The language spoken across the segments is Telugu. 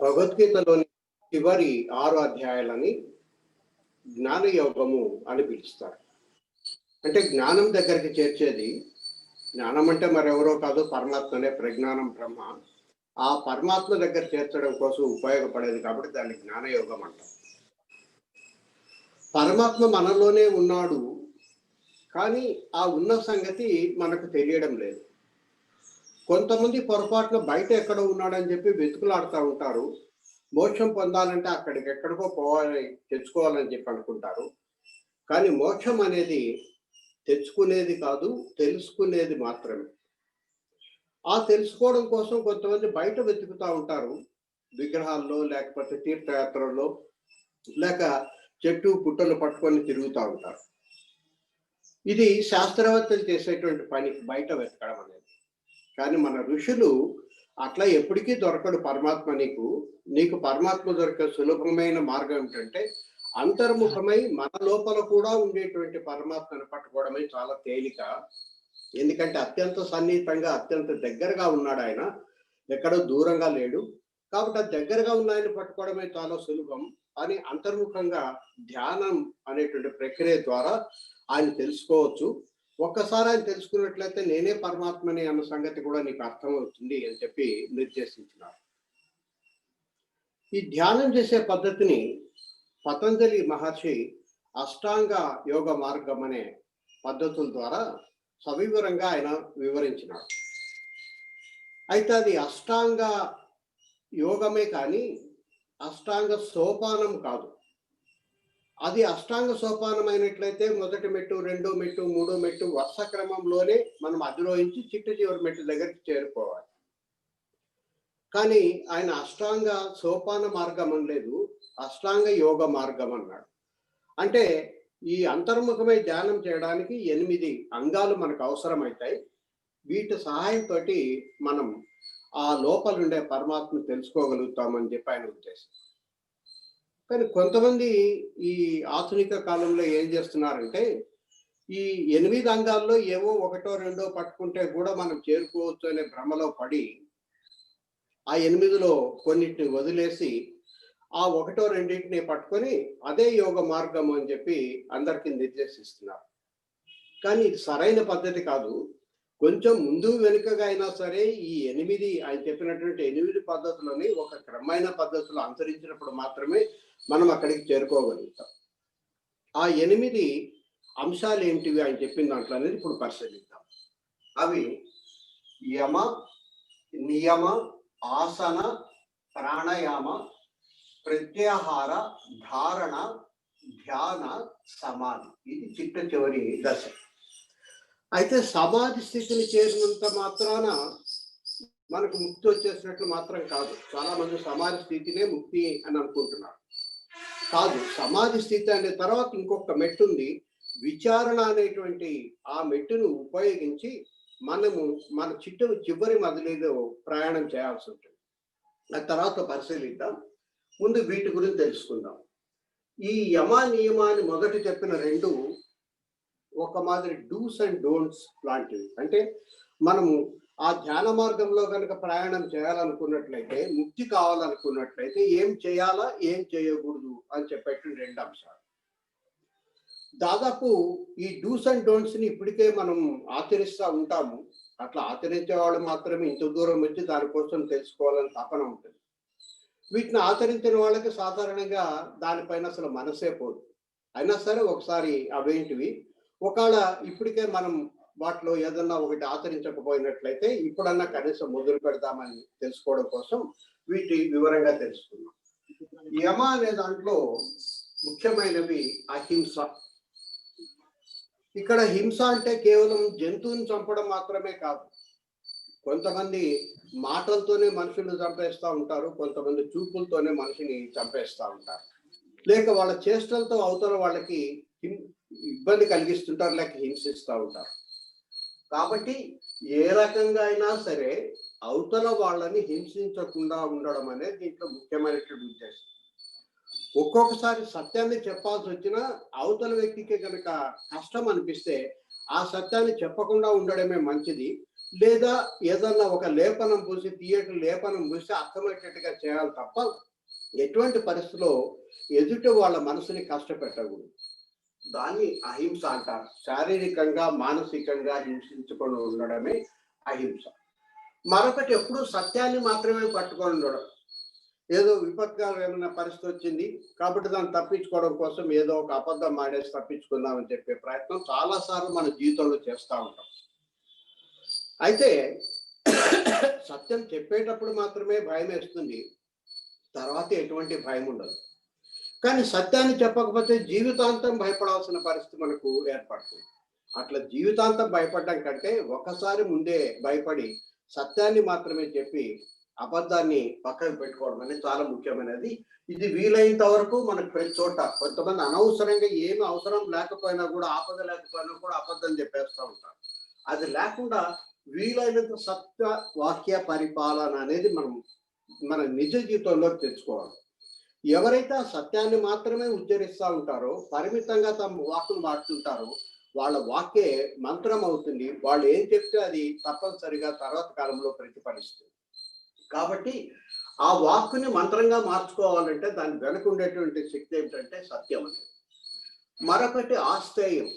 భగవద్గీతలోని చివరి 6 అధ్యాయాలని జ్ఞానయోగము అని పిలుస్తారు. అంటే జ్ఞానం దగ్గరికి చేర్చేది. జ్ఞానం అంటే మరెవరో కాదు, పరమాత్మనే, ప్రజ్ఞానం బ్రహ్మ. ఆ పరమాత్మ దగ్గర చేర్చడం కోసం ఉపయోగపడేది కాబట్టి దాన్ని జ్ఞానయోగం అంటాం. పరమాత్మ మనలోనే ఉన్నాడు, కానీ ఆ ఉన్న సంగతి మనకు తెలియడం లేదు. కొంతమంది పొరపాటున బయట ఎక్కడో ఉన్నాడని చెప్పి వెతుకులాడుతూ ఉంటారు. మోక్షం పొందాలంటే అక్కడికి ఎక్కడికో పోవాలి, తెచ్చుకోవాలని చెప్పి అనుకుంటారు. కానీ మోక్షం అనేది తెచ్చుకునేది కాదు, తెలుసుకునేది మాత్రమే. ఆ తెలుసుకోవడం కోసం కొంతమంది బయట వెతుకుతూ ఉంటారు, విగ్రహాల్లో, లేకపోతే తీర్థయాత్రల్లో, లేక చెట్టు పుట్టలు పట్టుకొని తిరుగుతూ ఉంటారు. ఇది శాస్త్రవేత్తలు చేసేటువంటి పని, బయట వెతకడం అనేది. కానీ మన ఋషులు అట్లా ఎప్పటికీ దొరకడు పరమాత్మ. నీకు పరమాత్మ దొరికే సులభమైన మార్గం ఏమిటంటే అంతర్ముఖమై మన లోపల కూడా ఉండేటువంటి పరమాత్మను పట్టుకోవడమే చాలా తేలిక. ఎందుకంటే అత్యంత సన్నిహితంగా, అత్యంత దగ్గరగా ఉన్నాడు ఆయన, ఎక్కడో దూరంగా లేడు. కాబట్టి ఆ దగ్గరగా ఉన్న ఆయన పట్టుకోవడమే చాలా సులభం అని అంతర్ముఖంగా ధ్యానం అనేటువంటి ప్రక్రియ ద్వారా ఆయన తెలుసుకోవచ్చు. ఒక్కసారి ఆయన తెలుసుకున్నట్లయితే నేనే పరమాత్మని అన్న సంగతి కూడా నీకు అర్థమవుతుంది అని చెప్పి నిర్దేశించినారు. ఈ ధ్యానం చేసే పద్ధతిని పతంజలి మహర్షి అష్టాంగ యోగ మార్గం అనే పద్ధతుల ద్వారా సవివరంగా ఆయన వివరించినాడు. అయితే అది అష్టాంగ యోగమే కానీ అష్టాంగ సోపానం కాదు. అది అష్టాంగ సోపానం అయినట్లయితే మొదటి మెట్టు, రెండో మెట్టు, మూడో మెట్టు వరుస క్రమంలోనే మనం అధిరోహించి చిట్ట చివరి మెట్టు దగ్గరికి చేరుకోవాలి. కానీ ఆయన అష్టాంగ సోపాన మార్గం అనలేదు, అష్టాంగ యోగ మార్గం అన్నాడు. అంటే ఈ అంతర్ముఖమై ధ్యానం చేయడానికి 8 అంగాలు మనకు అవసరమవుతాయి. వీటి సహాయంతో మనం ఆ లోపలుండే పరమాత్మ తెలుసుకోగలుగుతామని చెప్పి ఆయన ఉద్దేశం. కానీ కొంతమంది ఈ ఆధునిక కాలంలో ఏం చేస్తున్నారంటే ఈ 8 అంగాల్లో ఏవో ఒకటో రెండో పట్టుకుంటే కూడా మనం చేరుకోవచ్చు అనే భ్రమలో పడి ఆ 8లో కొన్నిటిని వదిలేసి ఆ ఒకటో రెండింటిని పట్టుకొని అదే యోగ మార్గం అని చెప్పి అందరికీ నిర్దేశిస్తున్నారు. కానీ ఇది సరైన పద్ధతి కాదు. కొంచెం ముందు వెనుకగా అయినా సరే ఈ 8 ఆయన చెప్పినటువంటి 8 పద్ధతులని ఒక క్రమమైన పద్ధతిలో అనుసరించినప్పుడు మాత్రమే మనం అక్కడికి చేరుకోగలుగుతాం. ఆ 8 అంశాలు ఏంటివి ఆయన చెప్పిన దాంట్లో అనేది ఇప్పుడు పరిశీలిద్దాం. అవి యమ, నియమ, ఆసన, ప్రాణాయామ, ప్రత్యాహార, ధారణ, ధ్యాన, సమాధి. ఇది చిట్ట చివరి దశ. అయితే సమాధి స్థితిని చేరినంత మాత్రాన మనకు ముక్తి వచ్చేసినట్లు మాత్రం కాదు. చాలా మంది సమాధి స్థితినే ముక్తి అని అనుకుంటున్నారు. కాదు, సమాధి స్థితి అనే తర్వాత ఇంకొక మెట్టు ఉంది, విచారణ అనేటువంటి ఆ మెట్టును ఉపయోగించి మనము మన చివరి మదిలిలో ప్రయాణం చేయాల్సి ఉంటుంది. ఆ తర్వాత పరిశీలిద్దాం. ముందు వీటి గురించి తెలుసుకుందాం. ఈ యమ నియమాన్ని మొదటి చెప్పిన 2 ఒక మాదిరి డూస్ అండ్ డోంట్స్ లాంటివి. అంటే మనము ఆ ధ్యాన మార్గంలో కనుక ప్రయాణం చేయాలనుకున్నట్లయితే, ముక్తి కావాలనుకున్నట్లయితే ఏం చేయాలా, ఏం చేయకూడదు అని చెప్పేటువంటి 2 అంశాలు. దాదాపు ఈ డూస్ అండ్ డోంట్స్ ని ఇప్పటికే మనం ఆచరిస్తూ ఉంటాము. అట్లా ఆచరించే వాళ్ళు మాత్రమే ఇంత దూరం వచ్చి దానికోసం తెలుసుకోవాలని తపన ఉంటుంది. వీటిని ఆచరించిన వాళ్ళకి సాధారణంగా దానిపైన అసలు మనసే పోదు. అయినా సరే ఒకసారి అవేంటివి, ఒకవేళ ఇప్పటికే మనం వాటిలో ఏదన్నా ఒకటి ఆచరించకపోయినట్లయితే ఇప్పుడన్నా కనీసం మొదలు పెడదామని తెలుసుకోవడం కోసం వీటి వివరంగా తెలుసుకున్నాం. యమ అనే దాంట్లో ముఖ్యమైనవి అహింస. ఇక్కడ హింస అంటే కేవలం జంతువుని చంపడం మాత్రమే కాదు. కొంతమంది మాటలతోనే మనుషులను చంపేస్తూ ఉంటారు, కొంతమంది చూపులతోనే మనిషిని చంపేస్తూ ఉంటారు, లేక వాళ్ళ చేష్టలతో అవతల వాళ్ళకి ఇబ్బంది కలిగిస్తుంటారు, లేక హింసిస్తూ ఉంటారు. కాబట్టి ఏ రకంగా అయినా సరే అవతల వాళ్ళని హింసించకుండా ఉండడం అనేది దీంట్లో ముఖ్యమైనటువంటి ఉద్దేశం. ఒక్కొక్కసారి సత్యాన్ని చెప్పాల్సి వచ్చినా అవతల వ్యక్తికి కనుక కష్టం అనిపిస్తే ఆ సత్యాన్ని చెప్పకుండా ఉండడమే మంచిది. లేదా ఏదన్నా ఒక లేపనం పూసి థియేటర్ లేపనం పూసి అర్థమయ్యేటట్టుగా చేయాలి తప్ప ఎటువంటి పరిస్థితిలో ఎదుటి వాళ్ళ మనసుని కష్టపెట్టకూడదు. దాన్ని అహింస అంటారు. శారీరకంగా మానసికంగా హింసించుకొని ఉండడమే అహింస. మరొకటి ఎప్పుడు సత్యాన్ని మాత్రమే పట్టుకొని ఉండడం. ఏదో విపత్కరమైన పరిస్థితి వచ్చింది కాబట్టి దాన్ని తప్పించుకోవడం కోసం ఏదో ఒక అబద్ధం ఆడేసి తప్పించుకుందామని చెప్పే ప్రయత్నం చాలాసార్లు మన జీవితంలో చేస్తూ ఉంటాం. అయితే సత్యం చెప్పేటప్పుడు మాత్రమే భయం వేస్తుంది, తర్వాత ఎటువంటి భయం ఉండదు. కానీ సత్యాన్ని చెప్పకపోతే జీవితాంతం భయపడాల్సిన పరిస్థితి మనకు ఏర్పడుతుంది. అట్లా జీవితాంతం భయపడడం కంటే ఒకసారి ముందే భయపడి సత్యాన్ని మాత్రమే చెప్పి అబద్ధాన్ని పక్కకు పెట్టుకోవడం అనేది చాలా ముఖ్యమైనది. ఇది వీలైనంత వరకు మనకు ప్రతి చోట కొంతమంది అనవసరంగా ఏమి అవసరం లేకపోయినా కూడా, ఆపద లేకపోయినా కూడా అబద్ధం చెప్పేస్తూ ఉంటారు. అది లేకుండా వీలైనంత సత్య వాక్య పరిపాలన అనేది మన నిజ జీవితంలో తెచ్చుకోవాలి. ఎవరైతే ఆ సత్యాన్ని మాత్రమే ఉచ్చరిస్తూ ఉంటారో, పరిమితంగా తమ వాక్కును వాడుతుంటారో, వాళ్ళ వాక్యే మంత్రం అవుతుంది. వాళ్ళు ఏం చెప్తే అది తప్పనిసరిగా తర్వాత కాలంలో ప్రతిఫలిస్తుంది. కాబట్టి ఆ వాక్కుని మంత్రంగా మార్చుకోవాలంటే దాని వెనక ఉండేటువంటి శక్తి ఏమిటంటే సత్యం అనేది. మరొకటి ఆస్తేయం,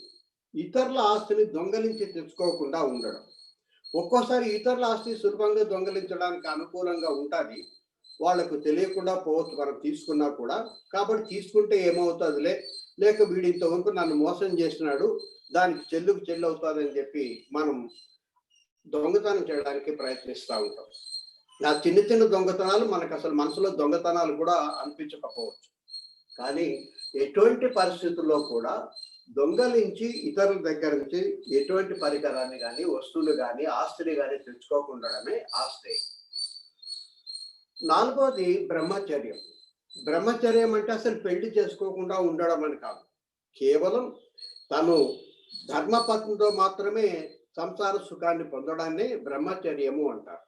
ఇతరుల ఆస్తిని దొంగలించి తెచ్చుకోకుండా ఉండడం. ఒక్కోసారి ఇతరుల ఆస్తి సులభంగా దొంగలించడానికి అనుకూలంగా ఉంటుంది, వాళ్లకు తెలియకుండా పోవచ్చు మనం తీసుకున్నా కూడా. కాబట్టి తీసుకుంటే ఏమవుతుందిలే, లేక వీడి ఇంతవరకు నన్ను మోసం చేసినాడు, దానికి చెల్లుకు చెల్లు అవుతుందని చెప్పి మనం దొంగతనం చేయడానికి ప్రయత్నిస్తూ ఉంటాం. ఆ చిన్న చిన్న దొంగతనాలు మనకు అసలు మనసులో దొంగతనాలు కూడా అనిపించకపోవచ్చు. కానీ ఎటువంటి పరిస్థితుల్లో కూడా దొంగలించి ఇతరుల దగ్గర నుంచి ఎటువంటి పరికరాన్ని కానీ, వస్తువులు కానీ, ఆస్తిని కానీ తెచ్చుకోకుండడమే ఆస్తి. నాలుగోది బ్రహ్మచర్యం. బ్రహ్మచర్యం అంటే అసలు పెళ్లి చేసుకోకుండా ఉండడం అని కాదు, కేవలం తను ధర్మపత్నితో మాత్రమే సంసార సుఖాన్ని పొందడాన్ని బ్రహ్మచర్యము అంటారు.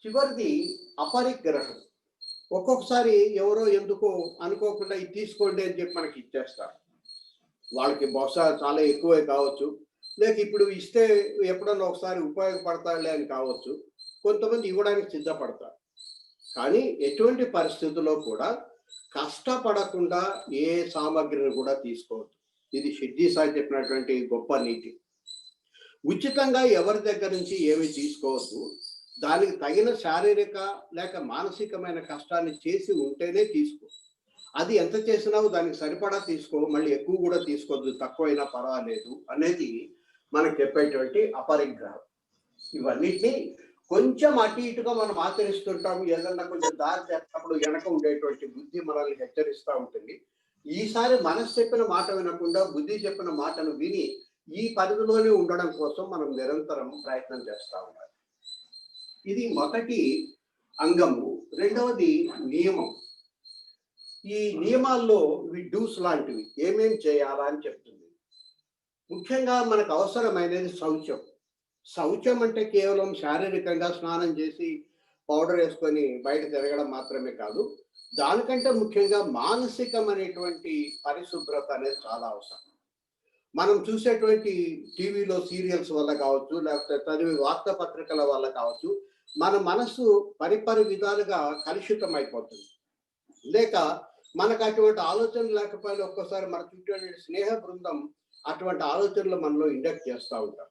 చివరిది అపరిగ్రహం. ఒక్కొక్కసారి ఎవరో ఎందుకో అనుకోకుండా ఇది తీసుకోండి అని చెప్పి మనకి ఇచ్చేస్తారు. వాళ్ళకి బహుశా చాలా ఎక్కువే కావచ్చు, లేక ఇప్పుడు ఇస్తే ఎప్పుడన్నా ఒకసారి ఉపయోగపడతాడులే అని కావచ్చు. కొంతమంది ఇవ్వడానికి సిద్ధపడతారు. కానీ ఎటువంటి పరిస్థితుల్లో కూడా కష్టపడకుండా ఏ సామగ్రిని కూడా తీసుకోవద్దు. ఇది షిర్డీ సాయి చెప్పినటువంటి గొప్ప నీతి. ఉచితంగా ఎవరి దగ్గర నుంచి ఏమి తీసుకోవద్దు. దానికి తగిన శారీరక లేక మానసికమైన కష్టాన్ని చేసి ఉంటేనే తీసుకో. అది ఎంత చేసినావు దానికి సరిపడా తీసుకో, మళ్ళీ ఎక్కువ కూడా తీసుకోవద్దు, తక్కువైనా పర్వాలేదు అనేది మనకు చెప్పేటువంటి అపరిగ్రహం. ఇవన్నిటినీ కొంచెం అటు ఇటుగా మనం ఆచరిస్తుంటాము. ఏదన్నా కొంచెం దారి చేసినప్పుడు వెనక ఉండేటువంటి బుద్ధి మనల్ని హెచ్చరిస్తూ ఉంటుంది. ఈసారి మనసు చెప్పిన మాట వినకుండా బుద్ధి చెప్పిన మాటను విని ఈ పరిధిలోనే ఉండడం కోసం మనం నిరంతరం ప్రయత్నం చేస్తూ ఉండాలి. ఇది మొదటి అంగము. రెండవది నియమం. ఈ నియమాల్లో ఇవి డూస్ లాంటివి, ఏమేం చేయాలా అని చెప్తుంది. ముఖ్యంగా మనకు అవసరమైనది శౌచం. శౌచం అంటే కేవలం శారీరకంగా స్నానం చేసి పౌడర్ వేసుకొని బయట తిరగడం మాత్రమే కాదు, దానికంటే ముఖ్యంగా మానసికమైనటువంటి పరిశుభ్రత అనేది చాలా అవసరం. మనం చూసేటువంటి టీవీలో సీరియల్స్ వల్ల కావచ్చు, లేకపోతే చదివే వార్తాపత్రికల వల్ల కావచ్చు, మన మనసు పరిపరి విధాలుగా కలుషితం అయిపోతుంది. లేక మనకు అటువంటి ఆలోచన లేకపోయినా ఒక్కోసారి మన చుట్టూ స్నేహ బృందం అటువంటి ఆలోచనలు మనలో ఇండక్ట్ చేస్తూ ఉంటారు.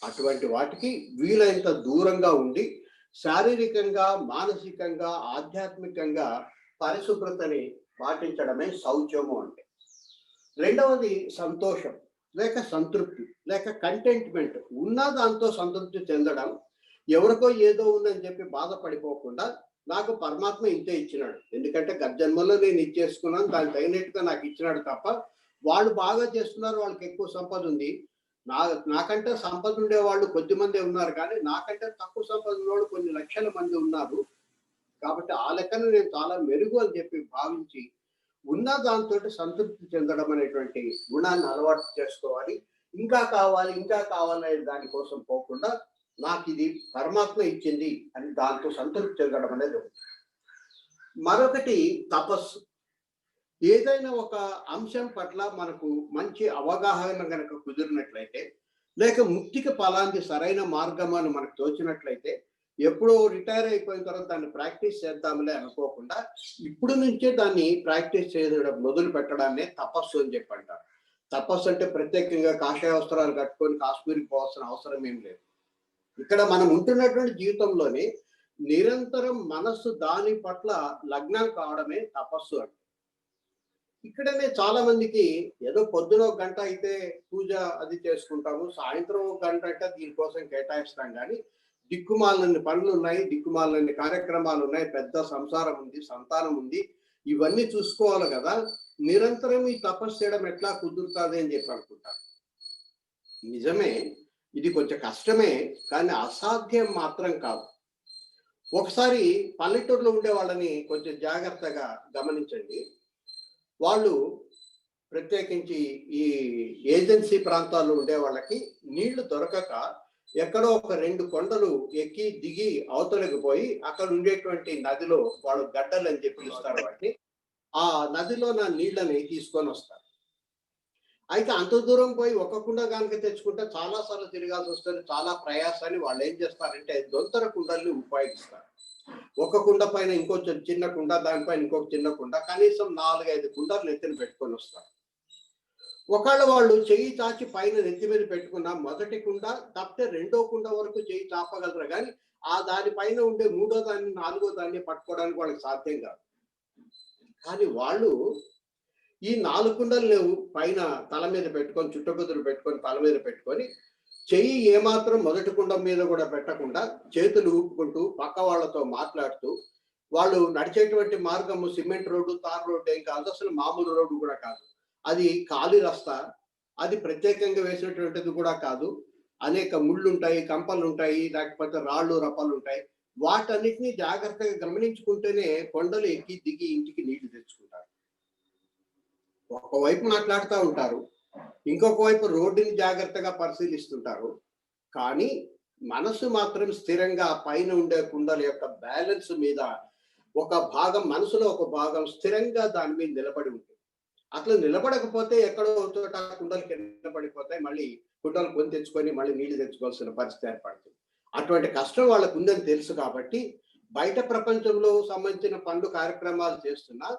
అటువంటి వాటికి వీలైనంత దూరంగా ఉండి శారీరకంగా, మానసికంగా, ఆధ్యాత్మికంగా పరిశుభ్రతని పాటించడమే శౌచము అంటే. రెండవది సంతోషం లేక సంతృప్తి లేక కంటెంట్మెంట్. ఉన్న దాంతో సంతృప్తి చెందడం. ఎవరికో ఏదో ఉందని చెప్పి బాధపడిపోకుండా నాకు పరమాత్మ ఇంతే ఇచ్చినాడు, ఎందుకంటే గత జన్మలో నేను ఇచ్చేసుకున్నాను, దానికి తగినట్టుగా నాకు ఇచ్చినాడు తప్ప వాళ్ళు బాగా చేస్తున్నారు, వాళ్ళకి ఎక్కువ సంపద ఉంది, నాకంటే సంపద ఉండే వాళ్ళు కొద్ది మంది ఉన్నారు, కానీ నాకంటే తక్కువ సంపద ఉన్నవాళ్ళు కొన్ని లక్షల మంది ఉన్నారు. కాబట్టి ఆ లెక్కను నేను చాలా మెరుగు అని చెప్పి భావించి ఉన్న దాంతో సంతృప్తి చెందడం అనేటువంటి గుణాన్ని అలవాటు చేసుకోవాలి. ఇంకా కావాలి ఇంకా కావాలనే దానికోసం పోకుండా నాకు ఇది పరమాత్మ ఇచ్చింది అని దాంతో సంతృప్తి చెందడం అనేది ఒకటి. మరొకటి తపస్సు. ఏదైనా ఒక అంశం పట్ల మనకు మంచి అవగాహన కనుక కుదిరినట్లయితే, లేక ముక్తికి పలాంటి సరైన మార్గం అని మనకు తోచినట్లయితే ఎప్పుడో రిటైర్ అయిపోయిన తర్వాత దాన్ని ప్రాక్టీస్ చేద్దాంలే అనుకోకుండా ఇప్పుడు నుంచే దాన్ని ప్రాక్టీస్ చేయడం మొదలు పెట్టడాన్నే తపస్సు అని చెప్పి అంటారు. తపస్సు అంటే ప్రత్యేకంగా కాషాయ వస్త్రాలు కట్టుకొని కాశ్మీర్కి పోవాల్సిన అవసరం ఏం లేదు. ఇక్కడ మనం ఉంటున్నటువంటి జీవితంలోనే నిరంతరం మనస్సు దాని పట్ల లగ్నం కావడమే తపస్సు అంటే. ఇక్కడనే చాలా మందికి ఏదో పొద్దున ఒక గంట అయితే పూజ అది చేసుకుంటాము, సాయంత్రం ఒక గంట అంటే దీనికోసం కేటాయిస్తాం. కానీ దిక్కుమాలని పనులు ఉన్నాయి, దిక్కుమాలని కార్యక్రమాలు ఉన్నాయి, పెద్ద సంసారం ఉంది, సంతానం ఉంది, ఇవన్నీ చూసుకోవాలి కదా. నిరంతరం ఈ తపస్సు చేయడం ఎట్లా కుదురుతుంది అని చెప్పి అనుకుంటారు. నిజమే, ఇది కొంచెం కష్టమే, కానీ అసాధ్యం మాత్రం కాదు. ఒకసారి పల్లెటూరులో ఉండే వాళ్ళని కొంచెం జాగ్రత్తగా గమనించండి. వాళ్ళు ప్రత్యేకించి ఈ ఏజెన్సీ ప్రాంతాల్లో ఉండే వాళ్ళకి నీళ్లు దొరకక ఎక్కడో ఒక 2 కొండలు ఎక్కి దిగి అవతలకు పోయి అక్కడ ఉండేటువంటి నదిలో వాళ్ళు గడ్డలు అని చెప్పి పిలుస్తారు వాటిని, ఆ నదిలో నా నీళ్ళని తీసుకొని వస్తారు. అయితే అంత దూరం పోయి ఒక కుండ కనుక తెచ్చుకుంటే చాలా సార్లు తిరగాల్సి వస్తుంది, చాలా ప్రయాసాన్ని. వాళ్ళు ఏం చేస్తారంటే దొంతర కుండల్ని ఉపయోగిస్తారు. ఒక కుండ పైన ఇంకో చిన్న కుండ, దానిపైన ఇంకొక చిన్న కుండ, కనీసం 4-5 కుండలు ఎత్తిన పెట్టుకొని వస్తారు. ఒకవేళ వాళ్ళు చెయ్యి చాచి పైన నెత్తి మీద పెట్టుకున్న మొదటి కుండ తప్పితే 2వ కుండ వరకు చెయ్యి చాపగలరు, కానీ ఆ దానిపైన ఉండే 3వ దాన్ని 4వ దాన్ని పట్టుకోవడానికి వాళ్ళకి సాధ్యం కాదు. కానీ వాళ్ళు ఈ 4 కుండలు పైన తల మీద పెట్టుకొని, చుట్టకుదురు పెట్టుకొని, తల మీద పెట్టుకొని, చెయ్యి ఏమాత్రం మొదటి కుండ మీద కూడా పెట్టకుండా చేతులు ఊపుకుంటూ పక్క వాళ్ళతో మాట్లాడుతూ, వాళ్ళు నడిచేటువంటి మార్గము సిమెంట్ రోడ్డు, తార్ రోడ్డు ఏం కాదు, అసలు మామూలు రోడ్డు కూడా కాదు, అది ఖాళీ రస్తా, అది ప్రత్యేకంగా వేసినటువంటిది కూడా కాదు. అనేక ముళ్ళు ఉంటాయి, కంపలు ఉంటాయి, లేకపోతే రాళ్ళు రప్పలు ఉంటాయి. వాటన్నిటిని జాగ్రత్తగా గమనించుకుంటేనే కొండలు ఎక్కి దిగి ఇంటికి నీళ్లు తెచ్చుకుంటారు. ఒకవైపు మాట్లాడుతూ ఉంటారు, ఇంకొక వైపు రోడ్డుని జాగ్రత్తగా పరిశీలిస్తుంటారు. కానీ మనసు మాత్రం స్థిరంగా పైన ఉండే కుండల యొక్క బ్యాలెన్స్ మీద ఒక భాగం, మనసులో ఒక భాగం స్థిరంగా దాని మీద నిలబడి ఉంటుంది. అట్లా నిలబడకపోతే ఎక్కడో చోట కుండలు కింద పడిపోతాయి, మళ్ళీ కుండలు కొని తెచ్చుకొని మళ్ళీ నీళ్లు తెచ్చుకోవాల్సిన పరిస్థితి ఏర్పడుతుంది. అటువంటి కష్టం వాళ్ళకు ఉందని తెలుసు కాబట్టి బయట ప్రపంచంలో సంబంధించిన పనులు కార్యక్రమాలు చేస్తున్నా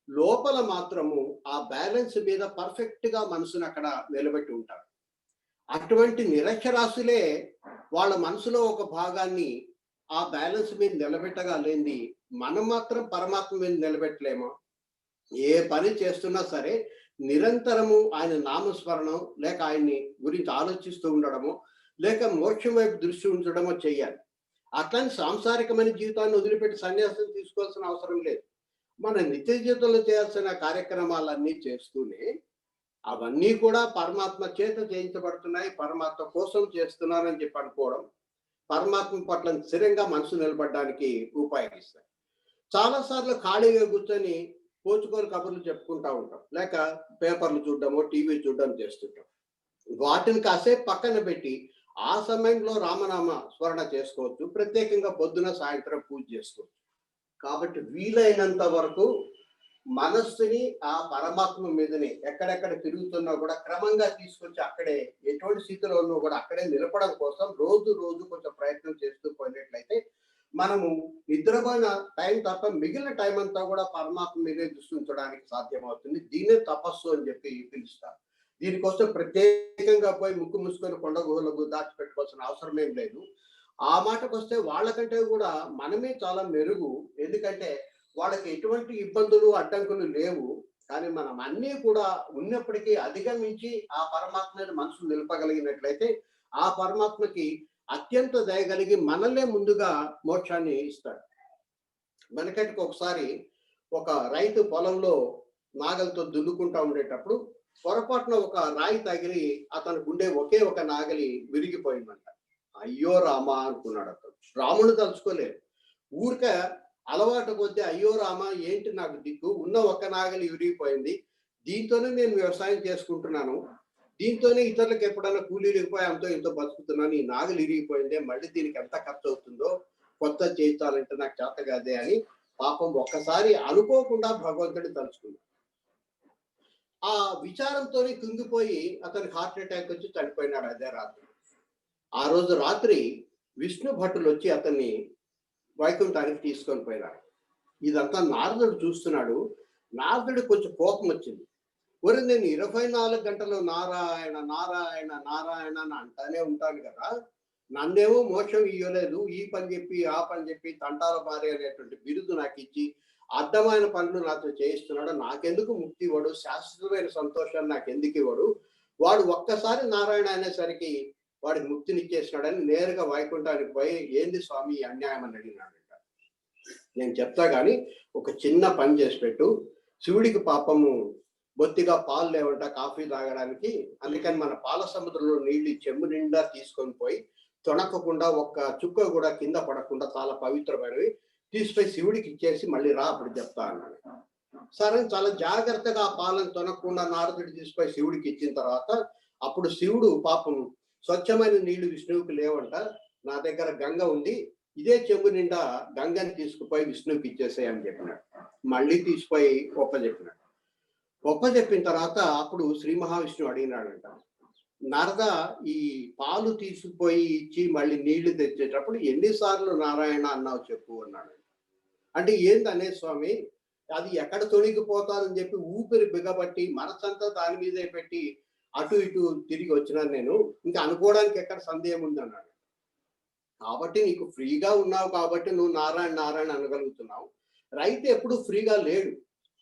లోపల మాత్రము ఆ బ్యాలెన్స్ మీద పర్ఫెక్ట్ గా మనసును అక్కడ నిలబెట్టి ఉంటారు. అటువంటి నిరక్షరాస్యులే వాళ్ళ మనసులో ఒక భాగాన్ని ఆ బ్యాలెన్స్ మీద నిలబెట్టగా లేనిది మనం మాత్రం పరమాత్మ మీద నిలబెట్టలేమో. ఏ పని చేస్తున్నా సరే నిరంతరము ఆయన నామస్మరణం, లేక ఆయన్ని గురించి ఆలోచిస్తూ ఉండడము, లేక మోక్షం వైపు దృష్టి ఉంచడమో చెయ్యాలి. అట్లాంటి సాంసారికమైన జీవితాన్ని వదిలిపెట్టి సన్యాసం తీసుకోవాల్సిన అవసరం లేదు. మన నిత్య జీవితంలో చేయాల్సిన కార్యక్రమాలన్నీ చేస్తూనే అవన్నీ కూడా పరమాత్మ చేత చేయించబడుతున్నాయి, పరమాత్మ కోసం చేస్తున్నానని చెప్పి అనుకోవడం పరమాత్మ పట్ల స్థిరంగా మనసు నిలబడడానికి ఉపయోగిస్తాయి. చాలాసార్లు ఖాళీగా కూర్చొని పోచుకొని కబుర్లు చెప్పుకుంటా ఉంటాం, లేక పేపర్లు చూడడమో టీవీ చూడడం చేస్తుంటాం. వాటిని కాసేపు పక్కన పెట్టి ఆ సమయంలో రామనామ స్మరణ చేసుకోవచ్చు, ప్రత్యేకంగా పొద్దున సాయంత్రం పూజ చేసుకోవచ్చు. కాబట్టి వీలైనంత వరకు మనస్సుని ఆ పరమాత్మ మీదనే ఎక్కడెక్కడ తిరుగుతున్నా కూడా క్రమంగా తీసుకొచ్చి అక్కడే ఎటువంటి స్థితిలో ఉన్నా కూడా అక్కడే నిలపడం కోసం రోజు రోజు కొంచెం ప్రయత్నం చేస్తూ పోయినట్లయితే మనము నిద్రపోయిన టైం తప్ప మిగిలిన టైం అంతా కూడా పరమాత్మ మీదే దృష్టి ఉంచడానికి సాధ్యమవుతుంది. దీన్నే తపస్సు అని చెప్పి పిలుస్తారు. దీనికోసం ప్రత్యేకంగా పోయి ముక్కు మూసుకొని కొండ గుహలకు దాచిపెట్టుకోవాల్సిన అవసరం ఏం లేదు. ఆ మాటకు వస్తే వాళ్ళకంటే కూడా మనమే చాలా మెరుగు. ఎందుకంటే వాళ్ళకి ఎటువంటి ఇబ్బందులు అడ్డంకులు లేవు. కానీ మనం అన్నీ కూడా ఉన్నప్పటికీ అధిగమించి ఆ పరమాత్మ మీద మనసు నిలపగలిగినట్లయితే ఆ పరమాత్మకి అత్యంత దయగలిగి మనల్నే ముందుగా మోక్షాన్ని ఇస్తాడు. మనకంటే ఒకసారి ఒక రైతు పొలంలో నాగలితో దున్నుకుంటా ఉండేటప్పుడు పొరపాటున ఒక రాయి తగిలి అతను ఉండే ఒకే ఒక నాగలి విరిగిపోయిందంట. అయ్యో రామా అనుకున్నాడు అతను. రాముడు తలుచుకోలేదు. ఊరిక అలవాటు కొద్దీ అయ్యో రామా ఏంటి నాకు దిక్కు, ఉన్న ఒక్క నాగలి విరిగిపోయింది, దీంతోనే నేను వ్యవసాయం చేసుకుంటున్నాను, దీంతోనే ఇతరులకు ఎప్పుడైనా కూలీలు ఇరిగిపోయి అంతో ఇంతో బతుకుతున్నాను, ఈ నాగలి ఇరిగిపోయిందే, మళ్ళీ దీనికి ఎంత ఖర్చు అవుతుందో, కొత్త చేయించాలంటే నాకు చేత కాదే అని పాపం ఒక్కసారి అనుకోకుండా భగవంతుడిని తలుచుకున్నాడు. ఆ విచారంతోనే కుంగిపోయి అతనికి హార్ట్ అటాక్ వచ్చి చనిపోయినాడు అదే రాత్రి. ఆ రోజు రాత్రి విష్ణు భట్టులు వచ్చి అతన్ని వైకుంఠానికి తీసుకొని పోయినారు. ఇదంతా నారదుడు చూస్తున్నాడు. నారదుడికి కొంచెం కోపం వచ్చింది. ఒరే, నేను 24 గంటలు నారాయణ నారాయణ నారాయణ అని అంటానే ఉంటాను కదా, నన్నేమో మోక్షం ఇయ్యలేదు, ఈ పని చెప్పి ఆ పని చెప్పి తంటాల భార్య అనేటువంటి బిరుదు నాకు ఇచ్చి అర్థమైన పనులు నాతో చేయిస్తున్నాడు. నాకెందుకు ముక్తి ఇవ్వడు, శాశ్వతమైన సంతోషాన్ని నాకు ఎందుకు ఇవ్వడు, వాడు ఒక్కసారి నారాయణ అనేసరికి వాడికి ముక్తినిచ్చేసినాడని నేరుగా వైకుంఠానికి పోయి, ఏంది స్వామి ఈ అన్యాయం అని అడిగినాడంట. నేను చెప్తా కానీ ఒక చిన్న పని చేసి పెట్టు, శివుడికి పాపము బొత్తిగా పాలు లేవంట కాఫీ తాగడానికి, అందుకని మన పాల సముద్రంలో నీళ్లు చెంబు నిండా తీసుకొని పోయి తొణకకుండా ఒక్క చుక్క కూడా కింద పడకుండా చాలా పవిత్రమైనవి తీసిపోయి శివుడికి ఇచ్చేసి మళ్ళీ రా అప్పుడు చెప్తా అన్నాడు. సరే, చాలా జాగ్రత్తగా ఆ పాలను తొనకుండా నారదుడు తీసుకుపోయి శివుడికి ఇచ్చిన తర్వాత అప్పుడు శివుడు పాపం స్వచ్ఛమైన నీళ్లు విష్ణువుకి లేవంట, నా దగ్గర గంగ ఉంది, ఇదే చెంబు నిండా గంగని తీసుకుపోయి విష్ణువుకి ఇచ్చేసాయి అని చెప్పినాడు. మళ్ళీ తీసిపోయి గొప్ప చెప్పినాడు. గొప్ప చెప్పిన తర్వాత అప్పుడు శ్రీ మహావిష్ణువు అడిగినాడంట, నారద, ఈ పాలు తీసుకుపోయి ఇచ్చి మళ్ళీ నీళ్లు తెచ్చేటప్పుడు ఎన్నిసార్లు నారాయణ అన్నావు చెప్పు అన్నాడు. అంటే ఏందనే స్వామి, అది ఎక్కడ తొలగిపోతానని చెప్పి ఊపిరి బిగబట్టి మనసంతా దాని మీదే పెట్టి అటు ఇటు తిరిగి వచ్చినాను నేను, ఇంకా అనుకోవడానికి ఎక్కడ సందేహం ఉంది అన్నాడు. కాబట్టి నీకు ఫ్రీగా ఉన్నావు కాబట్టి నువ్వు నారాయణ నారాయణ అనగలుగుతున్నావు. రైతు ఎప్పుడు ఫ్రీగా లేడు,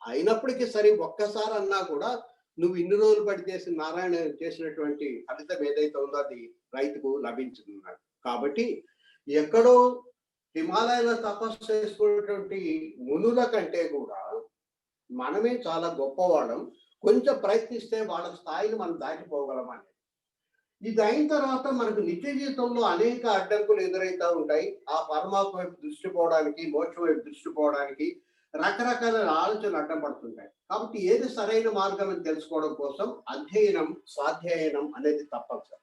అయినప్పటికీ సరే ఒక్కసారి అన్నా కూడా నువ్వు ఇన్ని రోజులు పడి చేసిన నారాయణ చేసినటువంటి ఫలితం ఏదైతే ఉందో అది రైతుకు లభించుతున్నాడు. కాబట్టి ఎక్కడో హిమాలయాల తపస్సు చేసుకున్నటువంటి మునుల కంటే కూడా మనమే చాలా గొప్పవాళ్ళం, కొంచెం ప్రయత్నిస్తే వాళ్ళ స్థాయిని మనం దాటిపోగలమని. ఇది అయిన తర్వాత మనకు నిత్య జీవితంలో అనేక అడ్డంకులు ఎదురైతా ఉంటాయి. ఆ పరమాత్మ వైపు దృష్టి పోవడానికి, మోక్షం వైపు దృష్టి పోవడానికి రకరకాల ఆలోచనలు అడ్డం పడుతుంటాయి. కాబట్టి ఏది సరైన మార్గం అని తెలుసుకోవడం కోసం అధ్యయనం, స్వాధ్యాయనం అనేది తప్పనిసరి.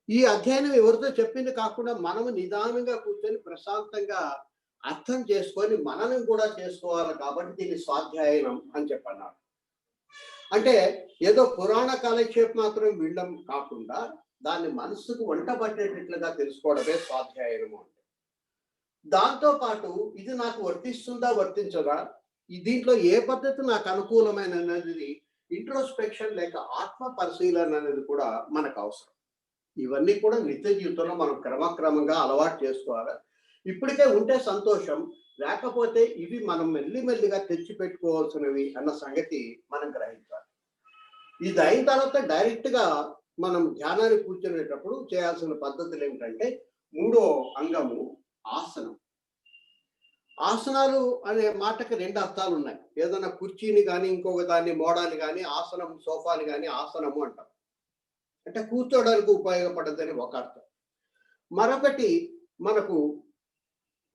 ఈ అధ్యయనం ఎవరితో చెప్పింది కాకుండా మనము నిదానంగా కూర్చొని ప్రశాంతంగా అర్థం చేసుకొని మననం కూడా చేసుకోవాలి. కాబట్టి దీన్ని స్వాధ్యాయనం అని చెప్పన్నారు. అంటే ఏదో పురాణ కాలక్షేపం మాత్రం వినడం కాకుండా దాన్ని మనసుకు వంట పట్టేటట్లుగా తెలుసుకోవడమే స్వాధ్యాయనము అంటే. దాంతో పాటు ఇది నాకు వర్తిస్తుందా వర్తించదా, దీంట్లో ఏ పద్ధతి నాకు అనుకూలమైన అనేది ఇంట్రోస్పెక్షన్ లేక ఆత్మ పరిశీలన అనేది కూడా మనకు అవసరం. ఇవన్నీ కూడా నిత్య జీవితంలో మనం క్రమక్రమంగా అలవాటు చేసుకోవాలి. ఇప్పటికే ఉంటే సంతోషం, లేకపోతే ఇవి మనం మెల్లిమెల్లిగా తెచ్చి పెట్టుకోవాల్సినవి అన్న సంగతి మనం గ్రహించాలి. ఇది అయిన తర్వాత డైరెక్ట్ గా మనం ధ్యానాన్ని కూర్చునేటప్పుడు చేయాల్సిన పద్ధతులు ఏమిటంటే, మూడో అంగము ఆసనం. ఆసనాలు అనే మాటకి రెండు అర్థాలు ఉన్నాయి. ఏదైనా కుర్చీని కానీ ఇంకొక దాన్ని మోడాన్ని కానీ ఆసనం, సోఫాని కానీ ఆసనము అంటారు. అంటే కూర్చోడానికి ఉపయోగపడదని ఒక అర్థం. మరొకటి మనకు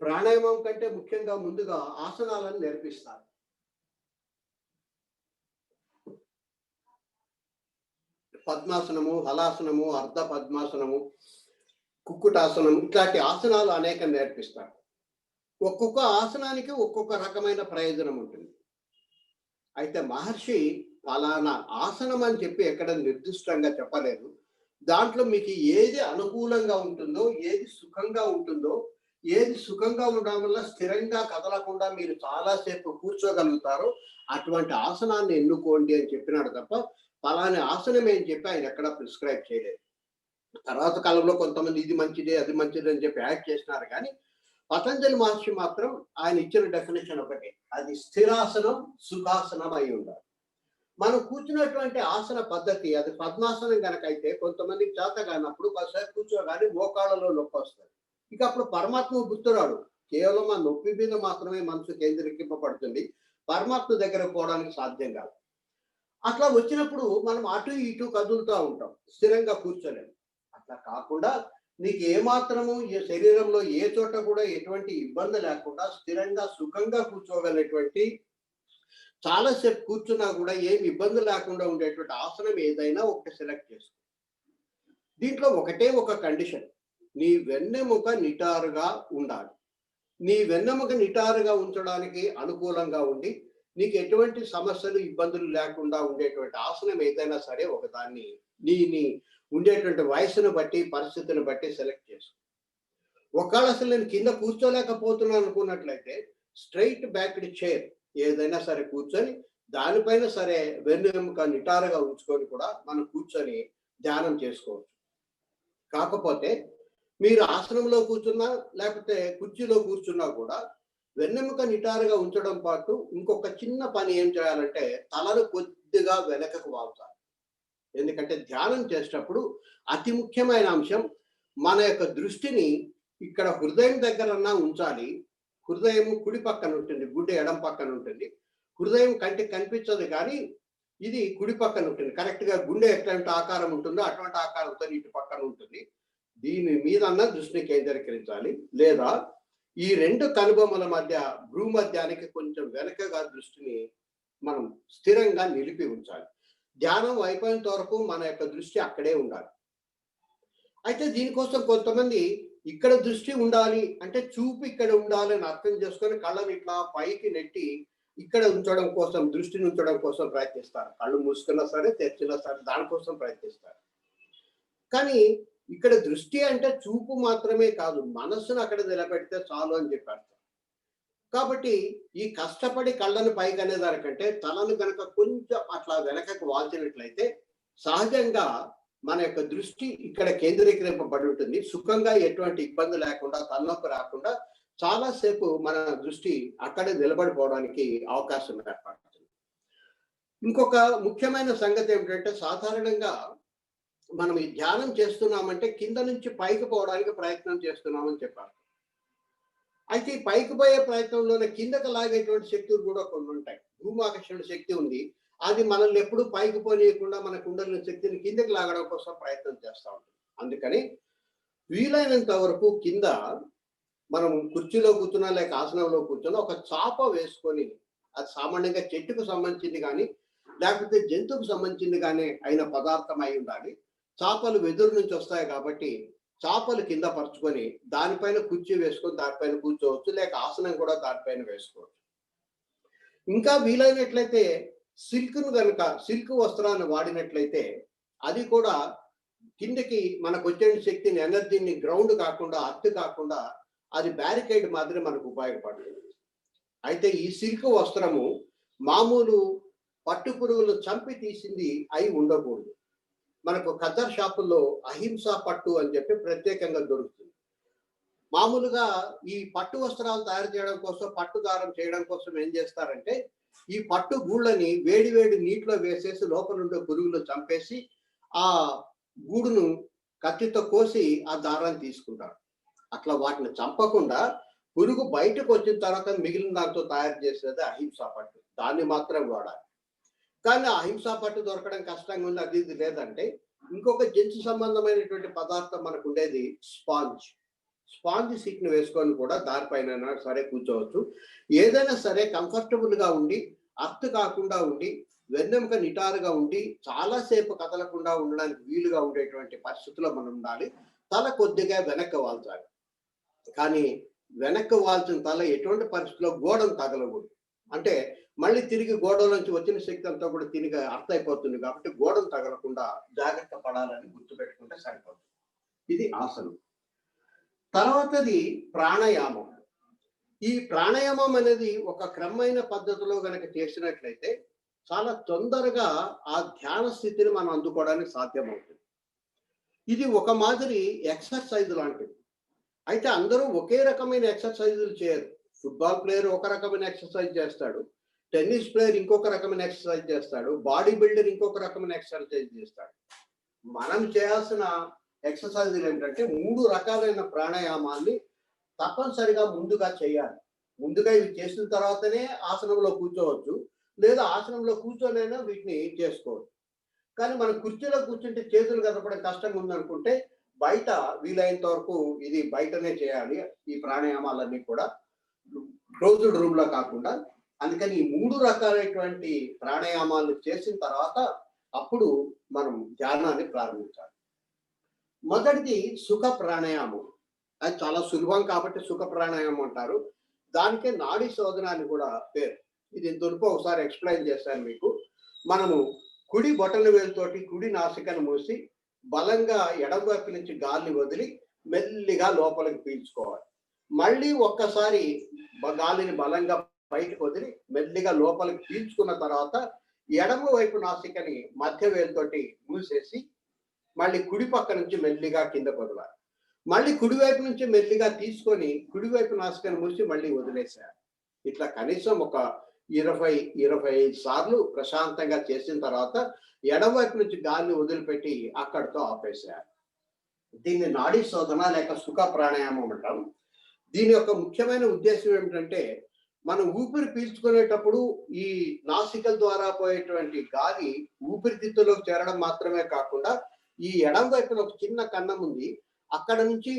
ప్రాణాయామం కంటే ముఖ్యంగా ముందుగా ఆసనాలను నేర్పిస్తారు. పద్మాసనము, హలాసనము, అర్ధ పద్మాసనము, కుక్కుటాసనం, ఇట్లాంటి ఆసనాలు అనేక నేర్పిస్తారు. ఒక్కొక్క ఆసనానికి ఒక్కొక్క రకమైన ప్రయోజనం ఉంటుంది. అయితే మహర్షి ఫలానా ఆసనం అని చెప్పి ఎక్కడ నిర్దిష్టంగా చెప్పలేదు. దాంట్లో మీకు ఏది అనుకూలంగా ఉంటుందో, ఏది సుఖంగా ఉంటుందో, ఏది సుఖంగా ఉండడం వల్ల స్థిరంగా కదలకుండా మీరు చాలాసేపు కూర్చోగలుగుతారో అటువంటి ఆసనాన్ని ఎన్నుకోండి అని చెప్పినాడు తప్ప ఫలాని ఆసనం అని చెప్పి ఆయన ఎక్కడా ప్రిస్క్రైబ్ చేయలేదు. తర్వాత కాలంలో కొంతమంది ఇది మంచిదే అది మంచిది అని చెప్పి యాడ్ చేసినారు. కానీ పతంజలి మహర్షి మాత్రం ఆయన ఇచ్చిన డెఫినేషన్ ఒకటే, అది స్థిరాసనం, సుఖాసనం అయి ఉండాలి. మనం కూర్చున్నటువంటి ఆసన పద్ధతి అది పద్మాసనం కనుక అయితే కొంతమందికి చేత కానప్పుడు కాసేపు కూర్చోగానే మోకాళ్ళలో నొప్పి వస్తుంది. ఇక అప్పుడు పరమాత్మ గుర్తురాడు, కేవలం ఆ నొప్పి మీద మాత్రమే మనసు కేంద్రీకరింపబడుతుంది, పరమాత్మ దగ్గర పోవడానికి సాధ్యం కాదు. అట్లా వచ్చినప్పుడు మనం అటు ఇటు కదులుతూ ఉంటాం, స్థిరంగా కూర్చోలేము. అట్లా కాకుండా నీకు ఏమాత్రము ఈ శరీరంలో ఏ చోట కూడా ఎటువంటి ఇబ్బంది లేకుండా స్థిరంగా సుఖంగా కూర్చోగలిగినటువంటి, చాలాసేపు కూర్చున్నా కూడా ఏమి ఇబ్బంది లేకుండా ఉండేటువంటి ఆసనం ఏదైనా ఒకటి సెలెక్ట్ చేసుకో. దీంట్లో ఒకటే ఒక కండిషన్, నీ వెన్నెముక నిటారుగా ఉండాలి. నీ వెన్నెముక నిటారుగా ఉంచడానికి అనుకూలంగా ఉండి నీకు ఎటువంటి సమస్యలు ఇబ్బందులు లేకుండా ఉండేటువంటి ఆసనం ఏదైనా సరే ఒకదాన్ని నీ ఉండేటువంటి వయసును బట్టి పరిస్థితిని బట్టి సెలెక్ట్ చేసుకో. ఒకవేళ అసలు నేను కింద కూర్చోలేకపోతున్నాను అనుకున్నట్లయితే స్ట్రైట్ బ్యాక్డ్ చైర్ ఏదైనా సరే కూర్చొని దానిపైన సరే వెన్నెముక నిటారుగా ఉంచుకొని కూడా మనం కూర్చొని ధ్యానం చేసుకోవచ్చు. కాకపోతే మీరు ఆసనంలో కూర్చున్నా లేకపోతే కుర్చీలో కూర్చున్నా కూడా వెన్నెముక నిటారుగా ఉంచడం పాటు ఇంకొక చిన్న పని ఏం చేయాలంటే తలను కొద్దిగా వెనకకు వాల్చాలి. ఎందుకంటే ధ్యానం చేసేటప్పుడు అతి ముఖ్యమైన అంశం మన యొక్క దృష్టిని ఇక్కడ హృదయం దగ్గరన్నా ఉంచాలి. హృదయం కుడి పక్కన ఉంటుంది, గుండె ఎడం పక్కన ఉంటుంది. హృదయం కంటికి కనిపించదు కానీ ఇది కుడి పక్కన ఉంటుంది. కరెక్ట్ గా గుండె ఎట్లాంటి ఆకారం ఉంటుందో అటువంటి ఆకారంతో ఇటు పక్కన ఉంటుంది. దీని మీదన్నా దృష్టిని కేంద్రీకరించాలి. లేదా ఈ రెండు కనుబొమ్మల మధ్య భ్రూమధ్యానికి కొంచెం వెనకగా దృష్టిని మనం స్థిరంగా నిలిపి ఉంచాలి. ధ్యానం అయిపోయినంత వరకు మన యొక్క దృష్టి అక్కడే ఉండాలి. అయితే దీనికోసం కొంతమంది ఇక్కడ దృష్టి ఉండాలి అంటే చూపు ఇక్కడ ఉండాలి అని అర్థం చేసుకొని కళ్ళని ఇట్లా పైకి నెట్టి ఇక్కడ ఉంచడం కోసం, దృష్టిని ఉంచడం కోసం ప్రయత్నిస్తారు. కళ్ళు మూసుకున్నా సరే తెరిచినా సరే దానికోసం ప్రయత్నిస్తారు. కానీ ఇక్కడ దృష్టి అంటే చూపు మాత్రమే కాదు, మనస్సును అక్కడ నిలబెడితే చాలు అని చెప్పారు. కాబట్టి ఈ కష్టపడి కళ్ళను పైకి అనే దానికంటే తలను కనుక కొంచెం అట్లా వెనకకు వాల్చినట్లయితే సహజంగా మన యొక్క దృష్టి ఇక్కడ కేంద్రీకరింపబడి ఉంటుంది. సుఖంగా ఎటువంటి ఇబ్బంది లేకుండా, తలనొప్పి రాకుండా చాలాసేపు మన దృష్టి అక్కడే నిలబడిపోవడానికి అవకాశం ఏర్పడుతుంది. ఇంకొక ముఖ్యమైన సంగతి ఏమిటంటే సాధారణంగా మనం ఈ ధ్యానం చేస్తున్నామంటే కింద నుంచి పైకి పోవడానికి ప్రయత్నం చేస్తున్నామని చెప్పారు. అయితే ఈ పైకి పోయే ప్రయత్నంలోనే కిందకు లాగేటువంటి శక్తులు కూడా కొన్ని ఉంటాయి. భూమాకర్షణ శక్తి ఉంది, అది మనల్ని ఎప్పుడు పైకి పోనీయకుండా మన కుండలిని శక్తిని కిందకి లాగడం కోసం ప్రయత్నం చేస్తూ ఉంటుంది. అందుకని వీలైనంత వరకు కింద మనం కుర్చీలో కూర్చున్నా లేక ఆసనంలో కూర్చున్నా ఒక చాప వేసుకొని, అది సామాన్యంగా చెట్టుకు సంబంధించింది కానీ లేకపోతే జంతువుకు సంబంధించింది కానీ అయిన పదార్థం అయి ఉండాలి. చాపలు వెదురు నుంచి వస్తాయి కాబట్టి చాపలు కింద పరుచుకొని దానిపైన కుర్చీ వేసుకొని దానిపైన కూర్చోవచ్చు, లేక ఆసనం కూడా దానిపైన వేసుకోవచ్చు. ఇంకా వీలైనట్లయితే సిల్క్ వస్త్రాన్ని వాడినట్లయితే అది కూడా కిందకి మనకు వచ్చే శక్తిని, ఎనర్జీని గ్రౌండ్ కాకుండా, అర్త్ కాకుండా అది బ్యారికేడ్ మాదిరి మనకు ఉపయోగపడుతుంది. అయితే ఈ సిల్క్ వస్త్రము మామూలు పట్టు పురుగులు చంపి తీసింది అయి ఉండకూడదు. మనకు ఖద్దర్ షాపుల్లో అహింసా పట్టు అని చెప్పి ప్రత్యేకంగా దొరుకుతుంది. మామూలుగా ఈ పట్టు వస్త్రాలు తయారు చేయడం కోసం, పట్టు దారం చేయడం కోసం ఏం చేస్తారంటే ఈ పట్టు గూళ్ళని వేడి వేడి నీటిలో వేసేసి లోపల ఉండే పురుగులు చంపేసి ఆ గూడును కత్తితో కోసి ఆ దారాన్ని తీసుకుంటారు. అట్లా వాటిని చంపకుండా పురుగు బయటకు వచ్చిన తర్వాత మిగిలిన దాంతో తయారు చేసేది అహింసా పట్టు, దాన్ని మాత్రం వాడాలి. కానీ ఆ అహింసా పట్టు దొరకడం కష్టంగా ఉంది, అది ఇది లేదంటే ఇంకొక జంతు సంబంధమైనటువంటి పదార్థం మనకు ఉండేది స్పాంజ్ సీట్ని వేసుకొని కూడా దానిపైన సరే కూర్చోవచ్చు. ఏదైనా సరే కంఫర్టబుల్ గా ఉండి, అర్త్ కాకుండా ఉండి, వెన్నెముక నిటారుగా ఉండి, చాలాసేపు కదలకుండా ఉండడానికి వీలుగా ఉండేటువంటి పరిస్థితుల్లో మనం ఉండాలి. తల కొద్దిగా వెనక్కి వాల్చాలి. కానీ వెనక్కి వాల్చిన తల ఎటువంటి పరిస్థితుల్లో గోడను తగలకూడదు. అంటే మళ్ళీ తిరిగి గోడల నుంచి వచ్చిన శక్తి అంతా కూడా తిరిగి అర్థమైపోతుంది కాబట్టి గోడను తగలకుండా జాగ్రత్త పడాలని గుర్తుపెట్టుకుంటే సరిపోతుంది. ఇది ఆసనం. తర్వాతది ప్రాణాయామం. ఈ ప్రాణాయామం అనేది ఒక క్రమమైన పద్ధతిలో గనక చేసినట్లయితే చాలా తొందరగా ఆ ధ్యాన స్థితిని మనం అందుకోవడానికి సాధ్యమవుతుంది. ఇది ఒక మాదిరి ఎక్సర్సైజ్ లాంటిది. అయితే అందరూ ఒకే రకమైన ఎక్సర్సైజులు చేయరు. ఫుట్బాల్ ప్లేయర్ ఒక రకమైన ఎక్సర్సైజ్ చేస్తాడు, టెన్నిస్ ప్లేయర్ ఇంకొక రకమైన ఎక్సర్సైజ్ చేస్తాడు, బాడీ బిల్డర్ ఇంకొక రకమైన ఎక్సర్సైజ్ చేస్తాడు. మనం చేయాల్సిన ఎక్సర్సైజులు ఏంటంటే 3 రకాలైన ప్రాణాయామాన్ని తప్పనిసరిగా ముందుగా చేయాలి. ముందుగా ఇవి చేసిన తర్వాతనే ఆసనంలో కూర్చోవచ్చు, లేదా ఆసనంలో కూర్చొనైనా వీటిని చేసుకోవచ్చు. కానీ మనం కుర్చీలో కూర్చుంటే చేతులు కదపడం కష్టంగా ఉందనుకుంటే బయట వీలైనంత వరకు ఇది బయటనే చేయాలి. ఈ ప్రాణాయామాలన్నీ కూడా క్లోజ్డ్ రూమ్ లో కాకుండా. అందుకని ఈ 3 రకాలైనటువంటి ప్రాణాయామాలు చేసిన తర్వాత అప్పుడు మనం ధ్యానాన్ని ప్రారంభించాలి. మొదటిది సుఖ ప్రాణాయామం. అది చాలా సులభం కాబట్టి సుఖ ప్రాణాయామం అంటారు. దానికే నాడీ శోధన అని కూడా పేరు. ఇది ఇంతవరకు ఒకసారి ఎక్స్ప్లెయిన్ చేశాను మీకు. మనము కుడి బొటన వేలుతోటి కుడి నాసికను మూసి బలంగా ఎడమ వైపు నుంచి గాలిని వదిలి మెల్లిగా లోపలికి పీల్చుకోవాలి. మళ్ళీ ఒక్కసారి గాలిని బలంగా బయటకు వదిలి మెల్లిగా లోపలికి పీల్చుకున్న తర్వాత ఎడమ వైపు నాసికని మధ్య వేలుతోటి మూసేసి మళ్ళీ కుడి పక్క నుంచి మెల్లిగా కింద వదలాలి. మళ్ళీ కుడివైపు నుంచి మెల్లిగా తీసుకొని కుడివైపు నాసికను మూసి మళ్ళీ వదిలేశారు. ఇట్లా కనీసం ఒక 20-25 సార్లు ప్రశాంతంగా చేసిన తర్వాత ఎడమవైపు నుంచి గాలిని వదిలిపెట్టి అక్కడితో ఆపేశారు. దీన్ని నాడీ శోధన లేక సుఖ ప్రాణాయామం అంటాం. దీని యొక్క ముఖ్యమైన ఉద్దేశం ఏమిటంటే, మనం ఊపిరి పీల్చుకునేటప్పుడు ఈ నాసికల ద్వారా పోయేటువంటి గాలి ఊపిరితిత్తులోకి చేరడం మాత్రమే కాకుండా ఈ ఎడమ వైపున ఒక చిన్న కన్నం ఉంది, అక్కడ నుంచి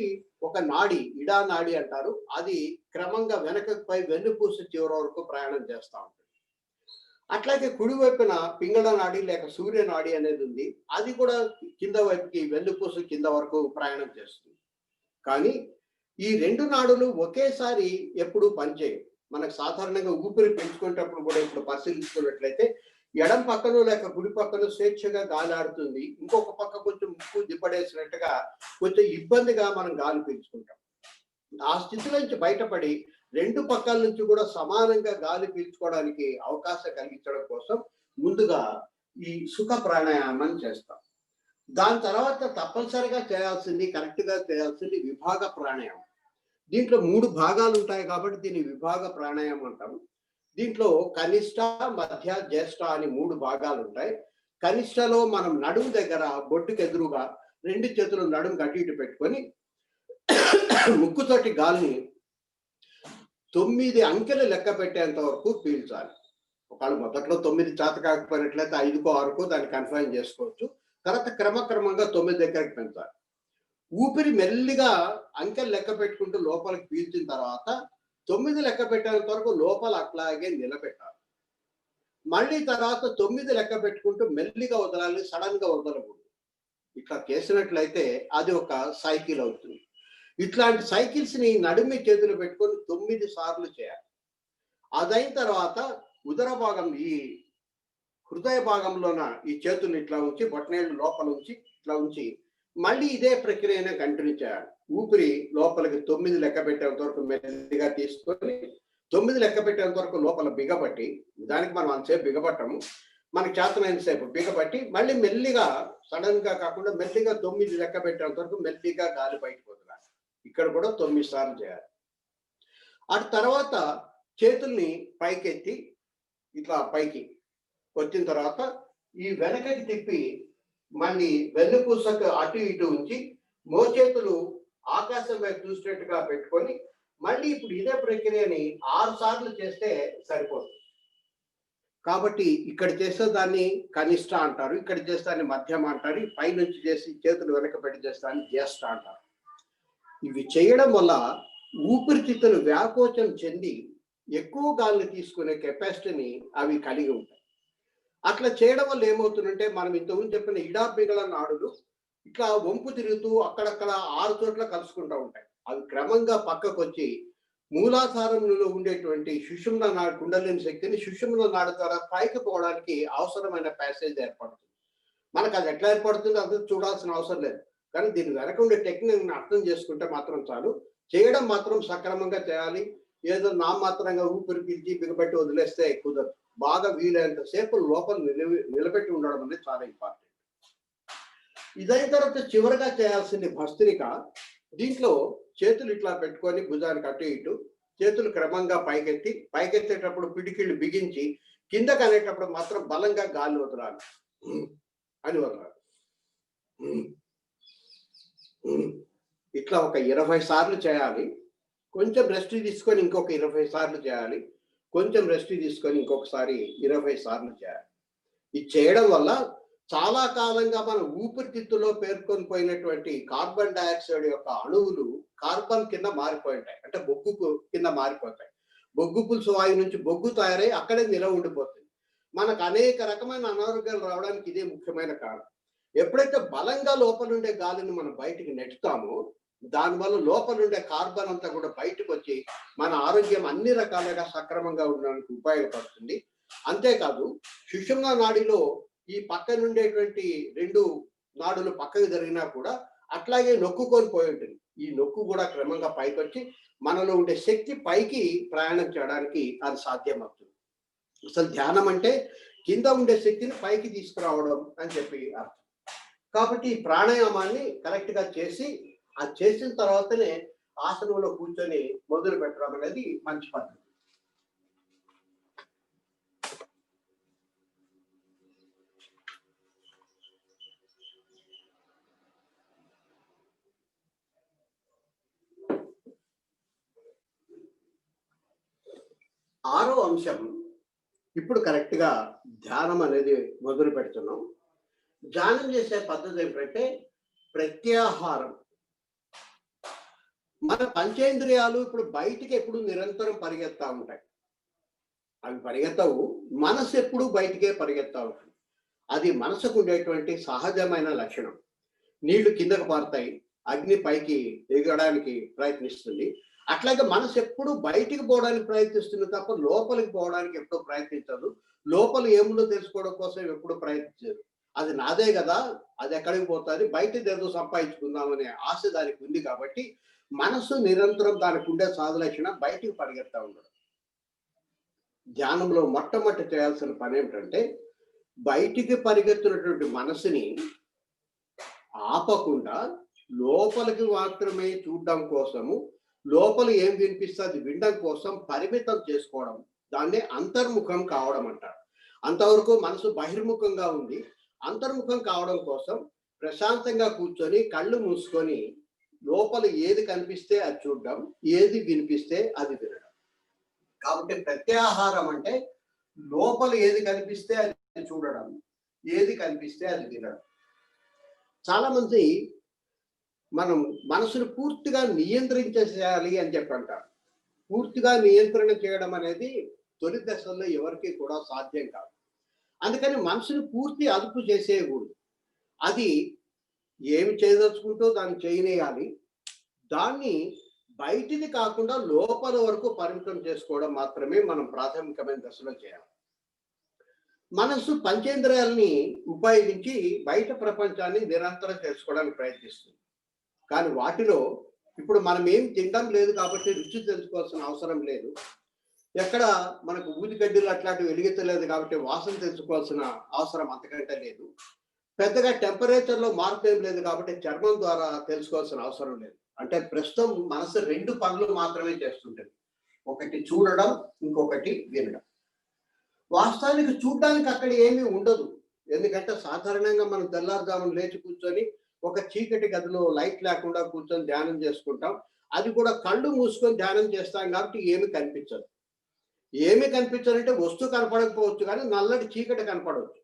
ఒక నాడి, ఇడా నాడి అంటారు, అది క్రమంగా వెనకపై వెన్నుపూస చివరి వరకు ప్రయాణం చేస్తూ ఉంటుంది. అట్లాగే కుడి వైపున పింగళ నాడి లేక సూర్య నాడి అనేది ఉంది, అది కూడా కింద వైపుకి వెన్నుపూస కింద వరకు ప్రయాణం చేస్తుంది. కానీ ఈ రెండు నాడులు ఒకేసారి ఎప్పుడు పనిచేయవు. మనకు సాధారణంగా ఊపిరి పీల్చుకునేటప్పుడు కూడా ఇప్పుడు పరిశీలించుకున్నట్లయితే ఎడం పక్కన లేక కుడి పక్కన స్వేచ్ఛగా గాలి ఆడుతుంది, ఇంకొక పక్క కొంచెం ముక్కు దిబ్బడేసినట్టుగా కొంచెం ఇబ్బందిగా మనం గాలి పీల్చుకుంటాం. ఆ స్థితిలో నుంచి బయటపడి రెండు పక్కల నుంచి కూడా సమానంగా గాలి పీల్చుకోవడానికి అవకాశం కలిగించడం కోసం ముందుగా ఈ సుఖ ప్రాణాయామం చేస్తాం. దాని తర్వాత తప్పనిసరిగా చేయాల్సింది, కరెక్ట్గా చేయాల్సింది విభాగ ప్రాణాయామం. దీంట్లో 3 భాగాలు ఉంటాయి కాబట్టి దీన్ని విభాగ ప్రాణాయామం అంటాము. దీంట్లో కనిష్ట, మధ్య, జ్యేష్ఠ అని 3 భాగాలు ఉంటాయి. కనిష్టలో మనం నడుము దగ్గర బొడ్డుకు ఎదురుగా 2 చేతులు నడుము అటు ఇటు పెట్టుకొని ముక్కుతోటి గాలిని 9 అంకెలు లెక్క పెట్టేంత వరకు పీల్చాలి. ఒకవేళ మొదట్లో 9 చేత కాకపోయినట్లయితే 5కో 6కో దాన్ని కన్ఫైన్ చేసుకోవచ్చు. తర్వాత క్రమక్రమంగా 9 దగ్గరికి పెంచాలి. ఊపిరి మెల్లిగా అంకెలు లెక్క పెట్టుకుంటూ లోపలికి పీల్చిన తర్వాత 9 లెక్క పెట్టేంత వరకు లోపల అట్లాగే నిలబెట్టాలి. మళ్ళీ తర్వాత 9 లెక్క పెట్టుకుంటూ మెల్లిగా వదలాలి, సడన్ గా వదలకూడదు. ఇట్లా చేసినట్లయితే అది ఒక సైకిల్ అవుతుంది. ఇట్లాంటి సైకిల్స్ ని నడుమి చేతులు పెట్టుకొని 9 సార్లు చేయాలి. అదైన తర్వాత ఉదర భాగం, ఈ హృదయ భాగంలోన ఈ చేతులు ఇట్లా ఉంచి బొటనేళ్ళు లోపల ఉంచి ఇట్లా ఉంచి మళ్ళీ ఇదే ప్రక్రియనే కంటిన్యూ చేయాలి. ఊపిరి లోపలికి 9 లెక్క పెట్టేంత వరకు మెల్లిగా తీసుకొని 9 లెక్క పెట్టేంత వరకు లోపల బిగబట్టి, దానికి మనం అంతసేపు బిగబట్టము, మనకి చేతనైన సేపు బిగబట్టి మళ్ళీ మెల్లిగా సడన్ గా కాకుండా మెల్లిగా 9 లెక్క పెట్టేంత వరకు మెల్లిగా గాలి బయటకు వదలాలి. ఇక్కడ కూడా 9 సార్లు చేయాలి. అటు తర్వాత చేతుల్ని పైకెత్తి ఇట్లా పైకి వచ్చిన తర్వాత ఈ వెనకకి తిప్పి మళ్ళీ వెన్నుపూసకు అటు ఇటు ఉంచి మోచేతులు ఆకాశం వైపు చూసినట్టుగా పెట్టుకొని మళ్ళీ ఇప్పుడు ఇదే ప్రక్రియని 6 సార్లు చేస్తే సరిపోతుంది. కాబట్టి ఇక్కడ చేసే దాన్ని కనిష్ట అంటారు, ఇక్కడ చేస్తే దాన్ని మధ్యమ అంటారు, పైనుంచి చేసి చేతులు వెనక పెట్టి చేస్తే దాన్ని జ్యేష్ఠ అంటారు. ఇవి చేయడం వల్ల ఊపిరితిత్తులు వ్యాకోచం చెంది ఎక్కువ గాలిని తీసుకునే కెపాసిటీని అవి కలిగి ఉంటాయి. అట్లా చేయడం వల్ల ఏమవుతుందంటే, మనం ఇంతకుముందు చెప్పిన ఇడా పింగళ నాడులు ఇట్లా వంపు తిరుగుతూ అక్కడక్కడ 6 చోట్ల కలుసుకుంటూ ఉంటాయి. అవి క్రమంగా పక్కకు వచ్చి మూలాధారంలో ఉండేటువంటి సుషుమ్న నాడు కుండలిని శక్తిని సుషుమ్న నాడు ద్వారా పైకి పోవడానికి అవసరమైన ప్యాసేజ్ ఏర్పడుతుంది. మనకు అది ఎట్లా ఏర్పడుతుందో అది చూడాల్సిన అవసరం లేదు, కానీ దీని వెనక ఉండే టెక్నిక్ అర్థం చేసుకుంటే మాత్రం చాలు. చేయడం మాత్రం సక్రమంగా చేయాలి. ఏదో నామాత్రంగా ఊపిరి పీల్చి బిగబెట్టి వదిలేస్తే కుదరదు. బాగా వీలైనంత సేపు లోపల నిలబెట్టి ఉండడం అనేది చాలా ఇంపార్టెంట్. ఇదైన తర్వాత చివరిగా చేయాల్సింది భస్త్రిక. దీంట్లో చేతులు ఇట్లా పెట్టుకొని భుజానికి అటు ఇటు చేతులు క్రమంగా పైకెత్తేటప్పుడు పిడికిళ్ళు బిగించి కిందకి అనేటప్పుడు మాత్రం బలంగా గాలి వదలాలి అని వదలాలి. ఇట్లా ఒక 20 సార్లు చేయాలి. కొంచెం రెస్ట్ తీసుకొని ఇంకొక 20 సార్లు చేయాలి. కొంచెం రెస్ట్ తీసుకొని ఇంకొకసారి 20 సార్లు చేయాలి. ఇది చేయడం వల్ల చాలా కాలంగా మన ఊపిరితిత్తులో పేర్కొని పోయినటువంటి కార్బన్ డైఆక్సైడ్ యొక్క అణువులు కార్బన్ కింద మారిపోయి ఉంటాయి, అంటే బొగ్గు కింద మారిపోతాయి. బొగ్గు పులుసు వాయువు నుంచి బొగ్గు తయారై అక్కడే నిలవ ఉండిపోతుంది. మనకు అనేక రకమైన అనారోగ్యాలు రావడానికి ఇదే ముఖ్యమైన కారణం. ఎప్పుడైతే బలంగా లోపల ఉండే గాలిని మనం బయటికి నెట్టుతామో దానివల్ల లోపల ఉండే కార్బన్ అంతా కూడా బయటకు వచ్చి మన ఆరోగ్యం అన్ని రకాలుగా సక్రమంగా ఉండడానికి ఉపయోగపడుతుంది. అంతేకాదు సుషుమ్నా నాడిలో ఈ పక్కన ఉండేటువంటి 2 నాడులు పక్కకు జరిగినా కూడా అట్లాగే నొక్కుకొని పోయి ఉంటుంది. ఈ నొక్కు కూడా క్రమంగా పైకి వచ్చి మనలో ఉండే శక్తి పైకి ప్రయాణం చేయడానికి అది సాధ్యమవుతుంది. అసలు ధ్యానం అంటే కింద ఉండే శక్తిని పైకి తీసుకురావడం అని చెప్పి అర్థం. కాబట్టి ఈ ప్రాణాయామాన్ని కరెక్ట్ గా చేసి అది చేసిన తర్వాతనే ఆసనంలో కూర్చొని మొదలు పెట్టడం అనేది మంచి పద్ధతి. ఆరో అంశం ఇప్పుడు కరెక్ట్ గా ధ్యానం అనేది మొదలు పెడుతున్నాం. ధ్యానం చేసే పద్ధతి ఏమిటంటే ప్రత్యాహారం. మన పంచేంద్రియాలు ఇప్పుడు బయటికి ఎప్పుడు నిరంతరం పరిగెత్తా ఉంటాయి. అవి పరిగెత్తవు, మనసు ఎప్పుడు బయటికే పరిగెత్తా ఉంటుంది. అది మనసుకు ఉండేటువంటి సహజమైన లక్షణం. నీళ్లు కిందకు పారుతాయి, అగ్ని పైకి ఎగడానికి ప్రయత్నిస్తుంది. అట్లాగే మనసు ఎప్పుడు బయటికి పోవడానికి ప్రయత్నిస్తుంది తప్ప లోపలికి పోవడానికి ఎప్పుడూ ప్రయత్నించదు. లోపల ఏముందో తెలుసుకోవడం కోసం ఎప్పుడు ప్రయత్నించదు. అది నాదే కదా, అది ఎక్కడికి పోతుంది, బయటది ఏదో సంపాదించుకుందామనే ఆశ దానికి ఉంది. కాబట్టి మనసు నిరంతరం దానికి ఉండే సాధలక్షణం బయటికి పరిగెత్తా ఉండడం. ధ్యానంలో మొట్టమొదటి చేయాల్సిన పని ఏమిటంటే బయటికి పరిగెత్తున్నటువంటి మనసుని ఆపకుండా లోపలికి మాత్రమే చూడడం కోసము, లోపల ఏం వినిపిస్తే అది వినడం కోసం పరిమితం చేసుకోవడం. దాన్నే అంతర్ముఖం కావడం అంటారు. అంతవరకు మనసు బహిర్ముఖంగా ఉంది. అంతర్ముఖం కావడం కోసం ప్రశాంతంగా కూర్చొని కళ్ళు మూసుకొని లోపల ఏది కనిపిస్తే అది చూడడం, ఏది వినిపిస్తే అది వినడం. కాబట్టి ప్రత్యాహారం అంటే లోపల ఏది కనిపిస్తే అది చూడడం, ఏది కనిపిస్తే అది వినడం. చాలా మంది మనం మనసును పూర్తిగా నియంత్రించేసేయాలి అని చెప్పి అంటారు. పూర్తిగా నియంత్రణ చేయడం అనేది తొలి దశల్లో ఎవరికి కూడా సాధ్యం కాదు. అందుకని మనసును పూర్తి అదుపు చేసేయకూడదు. అది ఏమి చేయదలుచుకుంటూ దాన్ని చేయనేయాలి. దాన్ని బయటిది కాకుండా లోపల వరకు పరిమితం చేసుకోవడం మాత్రమే మనం ప్రాథమికమైన దశలో చేయాలి. మనసు పంచేంద్రియాలని ఉపయోగించి బయట ప్రపంచాన్ని నిరంతరం తెలుసుకోవడానికి ప్రయత్నిస్తుంది. కానీ వాటిలో ఇప్పుడు మనం ఏం తినడం లేదు కాబట్టి రుచి తెలుసుకోవాల్సిన అవసరం లేదు. ఎక్కడ మనకు ఊదిగడ్డలు అట్లాంటివి వెలిగించలేదు కాబట్టి వాసన తెలుసుకోవాల్సిన అవసరం అంతకంటే లేదు. పెద్దగా టెంపరేచర్లో మార్పు ఏం లేదు కాబట్టి చర్మం ద్వారా తెలుసుకోవాల్సిన అవసరం లేదు. అంటే ప్రస్తుతం మనసు 2 పనులు మాత్రమే చేస్తుంటుంది. ఒకటి చూడడం, ఇంకొకటి వినడం. వాస్తవానికి చూడడానికి అక్కడ ఏమీ ఉండదు. ఎందుకంటే సాధారణంగా మనం తెల్లారుజామున లేచి కూర్చొని ఒక చీకటి గదిలో లైట్ లేకుండా కూర్చొని ధ్యానం చేసుకుంటాం. అది కూడా కళ్ళు మూసుకొని ధ్యానం చేస్తాం కాబట్టి ఏమి కనిపించదు. ఏమి కనిపించాలంటే వస్తువు కనపడకపోవచ్చు కానీ నల్లటి చీకటి కనపడవచ్చు.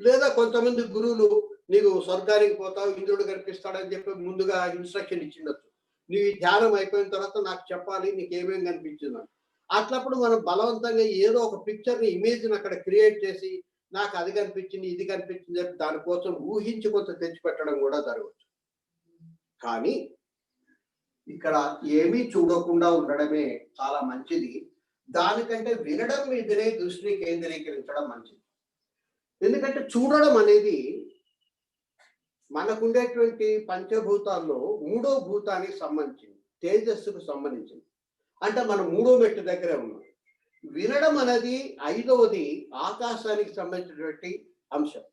లేదా కొంతమంది గురువులు నీకు స్వర్గానికి పోతావు, ఇంద్రుడు కనిపిస్తాడని చెప్పి ముందుగా ఇన్స్ట్రక్షన్ ఇచ్చిండొచ్చు. నీవు ఈ ధ్యానం అయిపోయిన తర్వాత నాకు చెప్పాలి నీకు ఏమేమి కనిపించిందని. అట్లప్పుడు మనం బలవంతంగా ఏదో ఒక పిక్చర్ని, ఇమేజ్ని అక్కడ క్రియేట్ చేసి నాకు అది కనిపించింది, ఇది కనిపించింది చెప్పి దానికోసం ఊహించి కొంత తెచ్చిపెట్టడం కూడా జరగవచ్చు. కానీ ఇక్కడ ఏమీ చూడకుండా ఉండడమే చాలా మంచిది. దానికంటే వినడం మీదనే దృష్టిని కేంద్రీకరించడం మంచిది. ఎందుకంటే చూడడం అనేది మనకుండేటువంటి పంచభూతాల్లో 3వ భూతానికి సంబంధించింది, తేజస్సుకు సంబంధించింది. అంటే మనం 3వ మెట్టు దగ్గరే ఉన్నాం. వినడం అనేది 5వది, ఆకాశానికి సంబంధించినటువంటి అంశం.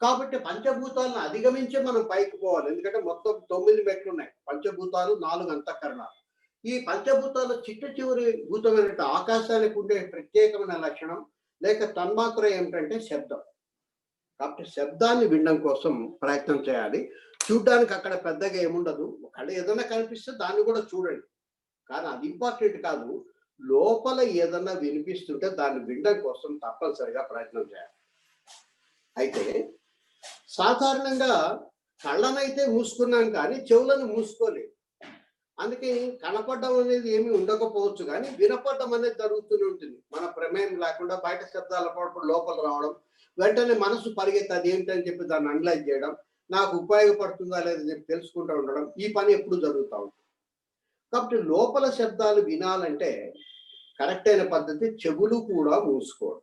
కాబట్టి పంచభూతాలను అధిగమించి మనం పైకి పోవాలి. ఎందుకంటే మొత్తం 9 మెట్లు ఉన్నాయి. పంచభూతాలు, 4 అంతఃకరణాలు. ఈ పంచభూతాల చివరి భూతమైనటువంటి ఆకాశానికి ఉండే ప్రత్యేకమైన లక్షణం లేక తన్మాత్ర ఏమిటంటే శబ్దం. కాబట్టి శబ్దాన్ని వినడం కోసం ప్రయత్నం చేయాలి. చూడడానికి అక్కడ పెద్దగా ఏముండదు. ఒకవేళ ఏదైనా కనిపిస్తే దాన్ని కూడా చూడండి, కానీ అది ఇంపార్టెంట్ కాదు. లోపల ఏదన్నా వినిపిస్తుంటే దాన్ని వినడం కోసం తప్పనిసరిగా ప్రయత్నం చేయాలి. అయితే సాధారణంగా కళ్ళనైతే మూసుకున్నాం కానీ చెవులను మూసుకోలేదు. అందుకే కనపడడం అనేది ఏమి ఉండకపోవచ్చు కానీ వినపడడం అనేది జరుగుతూనే ఉంటుంది. మన ప్రమేయం లేకుండా బయట శబ్దాల పడప్పుడు లోపల రావడం, వెంటనే మనసు పరిగెత్తి అది ఏంటని చెప్పి దాన్ని అనలైజ్ చేయడం, నాకు ఉపయోగపడుతుందా లేదని చెప్పి తెలుసుకుంటూ ఉండడం, ఈ పని ఎప్పుడు జరుగుతూ ఉంటుంది. కాబట్టి లోపల శబ్దాలు వినాలంటే కరెక్ట్ అయిన పద్ధతి చెవులు కూడా మూసుకోవడం.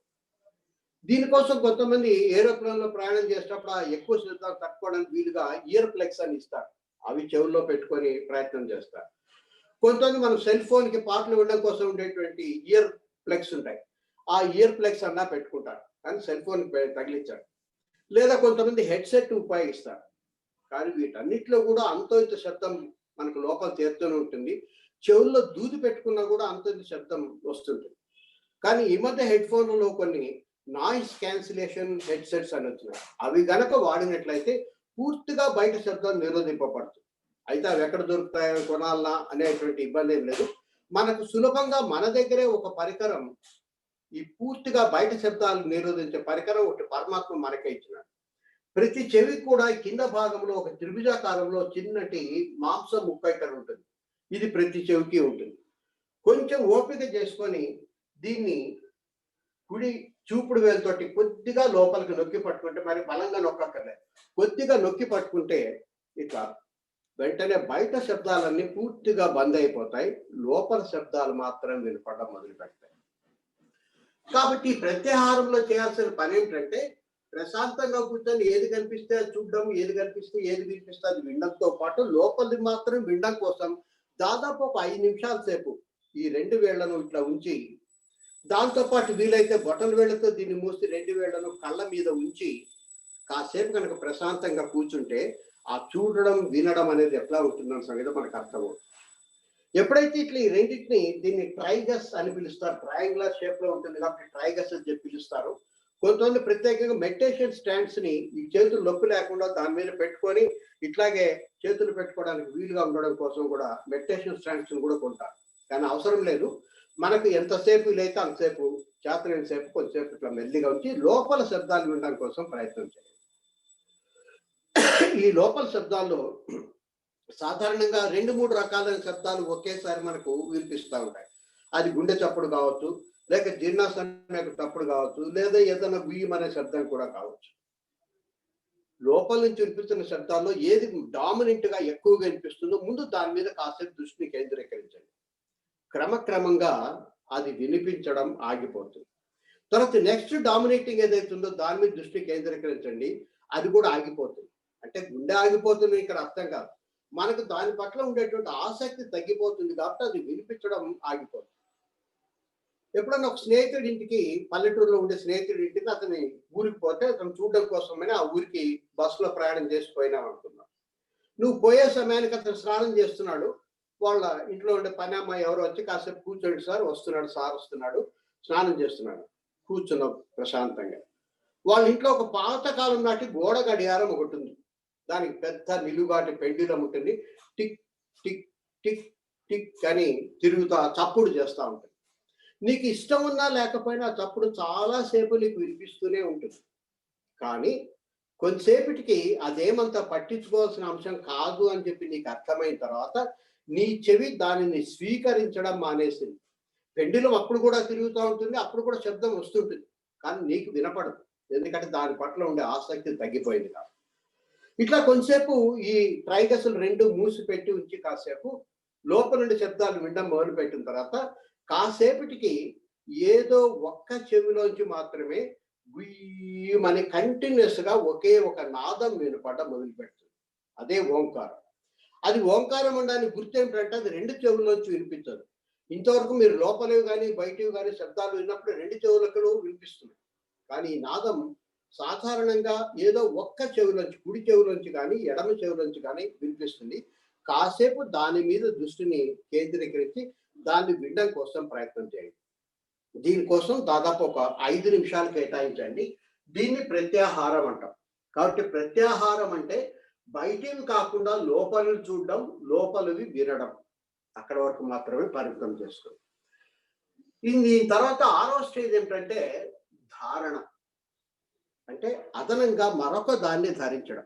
దీనికోసం కొంతమంది ఏరోప్లేన్ లో ప్రయాణం చేసేటప్పుడు ఆ ఎక్కువ శబ్దాలు తట్టుకోవడానికి వీలుగా ఇయర్ ప్లగ్స్ అని ఇస్తారు. అవి చెవుల్లో పెట్టుకొని ప్రయత్నం చేస్తారు. కొంతమంది మనం సెల్ ఫోన్ కి పాటలు వినడం కోసం ఉండేటువంటి ఇయర్ ప్లగ్స్ ఉంటాయి. ఆ ఇయర్ ప్లగ్స్ అన్నా పెట్టుకుంటారు, కానీ సెల్ ఫోన్ తగిలించారు. లేదా కొంతమంది హెడ్సెట్ ఉపయోగిస్తారు. కానీ వీటన్నిటిలో కూడా అంతో ఇంత శబ్దం మనకు లోపల చేరుతూనే ఉంటుంది. చెవుల్లో దూది పెట్టుకున్నా కూడా అంతో ఇంత శబ్దం వస్తుంటుంది. కానీ ఈ మధ్య హెడ్ ఫోన్లలో కొన్ని నాయిస్ క్యాన్సిలేషన్ హెడ్సెట్స్ అని వచ్చినాయి. అవి గనక వాడినట్లయితే పూర్తిగా బయట శబ్దం నిరోధింపబడుతుంది. అయితే అవి ఎక్కడ దొరుకుతాయో కొనాలన్నా అనేటువంటి ఇబ్బంది ఏం లేదు. మనకు సులభంగా మన దగ్గరే ఒక పరికరం, ఈ పూర్తిగా బయట శబ్దాలు నిరోధించే పరికరం ఒకటి పరమాత్మ మనకే ఇచ్చినాడు. ప్రతి చెవి కూడా కింద భాగంలో ఒక త్రిభుజాకారంలో చిన్నటి మాంసం ముక్క ఇక్కడ ఉంటుంది. ఇది ప్రతి చెవికి ఉంటుంది. కొంచెం ఓపిక చేసుకొని దీన్ని కుడి చూపుడు వేలుతోటి కొద్దిగా లోపలికి నొక్కి పట్టుకుంటే, మరి బలంగా నొక్కక్కర్లేదు, కొద్దిగా నొక్కి పట్టుకుంటే ఇట్లా వెంటనే బయట శబ్దాలన్నీ పూర్తిగా బంద్ అయిపోతాయి. లోపల శబ్దాలు మాత్రం వినపడడం మొదలు పెడతాయి. కాబట్టి ప్రత్యాహారంలో చేయాల్సిన పని ఏమిటంటే ప్రశాంతంగా కూర్చొని ఏది కనిపిస్తే అది చూడడం, ఏది కనిపిస్తే ఏది వినిపిస్తే అది వినడంతో పాటు లోపలిది మాత్రం వినడం కోసం దాదాపు ఒక 5 నిమిషాల సేపు ఈ 2 వేళ్లను ఇట్లా ఉంచి, దాంతోపాటు వీలైతే బొటన వేళ్లతో దీన్ని మూసి 2 వేళ్లను కళ్ళ మీద ఉంచి కాసేపు కనుక ప్రశాంతంగా కూర్చుంటే ఆ చూడడం వినడం అనేది ఎట్లా ఉంటుందన్న సంగతి మనకు అర్థమవుతుంది. ఎప్పుడైతే ఇట్లా ఈ రెండింటిని దీన్ని ట్రైగస్ అని పిలుస్తారు, ట్రయాంగులర్ షేప్ లో ఉంటుంది కాబట్టి ట్రైగస్ అని చెప్పి పిలుస్తారు. కొంతమంది ప్రత్యేకంగా మెడిటేషన్ స్టాండ్స్ ని ఈ చేతులు నొప్పి లేకుండా దాని మీద పెట్టుకొని ఇట్లాగే చేతులు పెట్టుకోవడానికి వీలుగా ఉండడం కోసం కూడా మెడిటేషన్ స్టాండ్స్ కూడా కొంటారు. కానీ అవసరం లేదు, మనకు ఎంతసేపు వీలైతే అంతసేపు, చేతనైన సేపు కొంతసేపు ఇట్లా మెల్లిగా ఉంచి లోపల శబ్దాలు వినడం కోసం ప్రయత్నం చేయాలి. ఈ లోపల శబ్దాల్లో సాధారణంగా 2-3 రకాలైన శబ్దాలు ఒకేసారి మనకు వినిపిస్తూ ఉంటాయి. అది గుండె చప్పుడు కావచ్చు, లేక జీర్ణాశయం చప్పుడు కావచ్చు, లేదా ఏదైనా గుయ్యం అనే శబ్దం కూడా కావచ్చు. లోపల నుంచి వినిపిస్తున్న శబ్దాల్లో ఏది డామినెంట్ గా ఎక్కువగా వినిపిస్తుందో ముందు దాని మీద కాసేపు దృష్టిని కేంద్రీకరించండి. క్రమక్రమంగా అది వినిపించడం ఆగిపోతుంది. తర్వాత నెక్స్ట్ డామినేటింగ్ ఏదైతుందో దాని మీద దృష్టి కేంద్రీకరించండి, అది కూడా ఆగిపోతుంది. అంటే గుండె ఆగిపోతుంది ఇక్కడ అర్థం కాదు, మనకు దాని పట్ల ఉండేటువంటి ఆసక్తి తగ్గిపోతుంది కాబట్టి అది వినిపించడం ఆగిపోతుంది. ఎప్పుడన్నా ఒక స్నేహితుడి ఇంటికి, పల్లెటూరులో ఉండే స్నేహితుడి ఇంటికి అతని ఊరికి పోతే అతను చూడడం కోసమని ఆ ఊరికి బస్సులో ప్రయాణం చేసిపోయినాం అనుకున్నాం. నువ్వు పోయే సమయానికి అతను స్నానం చేస్తున్నాడు. వాళ్ళ ఇంట్లో ఉండే పని అమ్మాయి ఎవరో వచ్చి కాసేపు కూర్చోండి సార్ వస్తున్నాడు, సార్ వస్తున్నాడు, స్నానం చేస్తున్నాడు. కూర్చున్నాం ప్రశాంతంగా. వాళ్ళ ఇంట్లో ఒక పాతకాలం నాటి గోడ గడియారం ఒకటి ఉంది. దానికి పెద్ద నిలుగాటి పెండ్యులం ఉంటుంది. టిక్ టిక్ టిక్ టిక్ అని తిరుగుతా చప్పుడు చేస్తూ ఉంటుంది. నీకు ఇష్టం ఉన్నా లేకపోయినా ఆ చప్పుడు చాలాసేపు నీకు వినిపిస్తూనే ఉంటుంది. కానీ కొంతసేపటికి అదేమంతా పట్టించుకోవాల్సిన అంశం కాదు అని చెప్పి నీకు అర్థమైన తర్వాత నీ చెవి దానిని స్వీకరించడం మానేసింది. పెండ్యులం అప్పుడు కూడా తిరుగుతూ ఉంటుంది, అప్పుడు కూడా శబ్దం వస్తుంటుంది, కానీ నీకు వినపడదు. ఎందుకంటే దాని పట్ల ఉండే ఆసక్తి తగ్గిపోయింది కాబట్టి. ఇట్లా కొంతసేపు ఈ ట్రైగస్లు 2 మూసి పెట్టి ఉంచి కాసేపు లోపల నుండి శబ్దాలు వినడం మొదలు పెట్టిన తర్వాత కాసేపటికి ఏదో ఒక్క చెవిలోంచి మాత్రమే గుయ్యమని కంటిన్యూస్ గా ఒకే ఒక నాదం వినపడడం మొదలు పెడుతుంది. అదే ఓంకారం. అది ఓంకారం అనడానికి గుర్తు ఏమిటంటే అది 2 చెవుల్లోంచి వినిపించదు. ఇంతవరకు మీరు లోపలివి కానీ బయటివి కానీ శబ్దాలు విన్నప్పుడు 2 చెవులకు వినిపిస్తున్నాయి. కానీ ఈ నాదం సాధారణంగా ఏదో ఒక్క చెవులోంచి, కుడి చెవులోంచి కానీ ఎడమ చెవులోంచి కానీ వినిపిస్తుంది. కాసేపు దాని మీద దృష్టిని కేంద్రీకరించి దాన్ని వినడం కోసం ప్రయత్నం చేయండి. దీనికోసం దాదాపు ఒక 5 నిమిషాలు కేటాయించండి. దీన్ని ప్రత్యాహారం అంటాం. కాబట్టి ప్రత్యాహారం అంటే బయటివి కాకుండా లోపలివి చూడడం, లోపలివి వినడం, అక్కడ వరకు మాత్రమే పరిమితం చేసుకోండి. దీని తర్వాత 6వ స్టేజ్ ఏమిటంటే ధారణ. అంటే అదనంగా మరొక దాన్ని ధరించడం.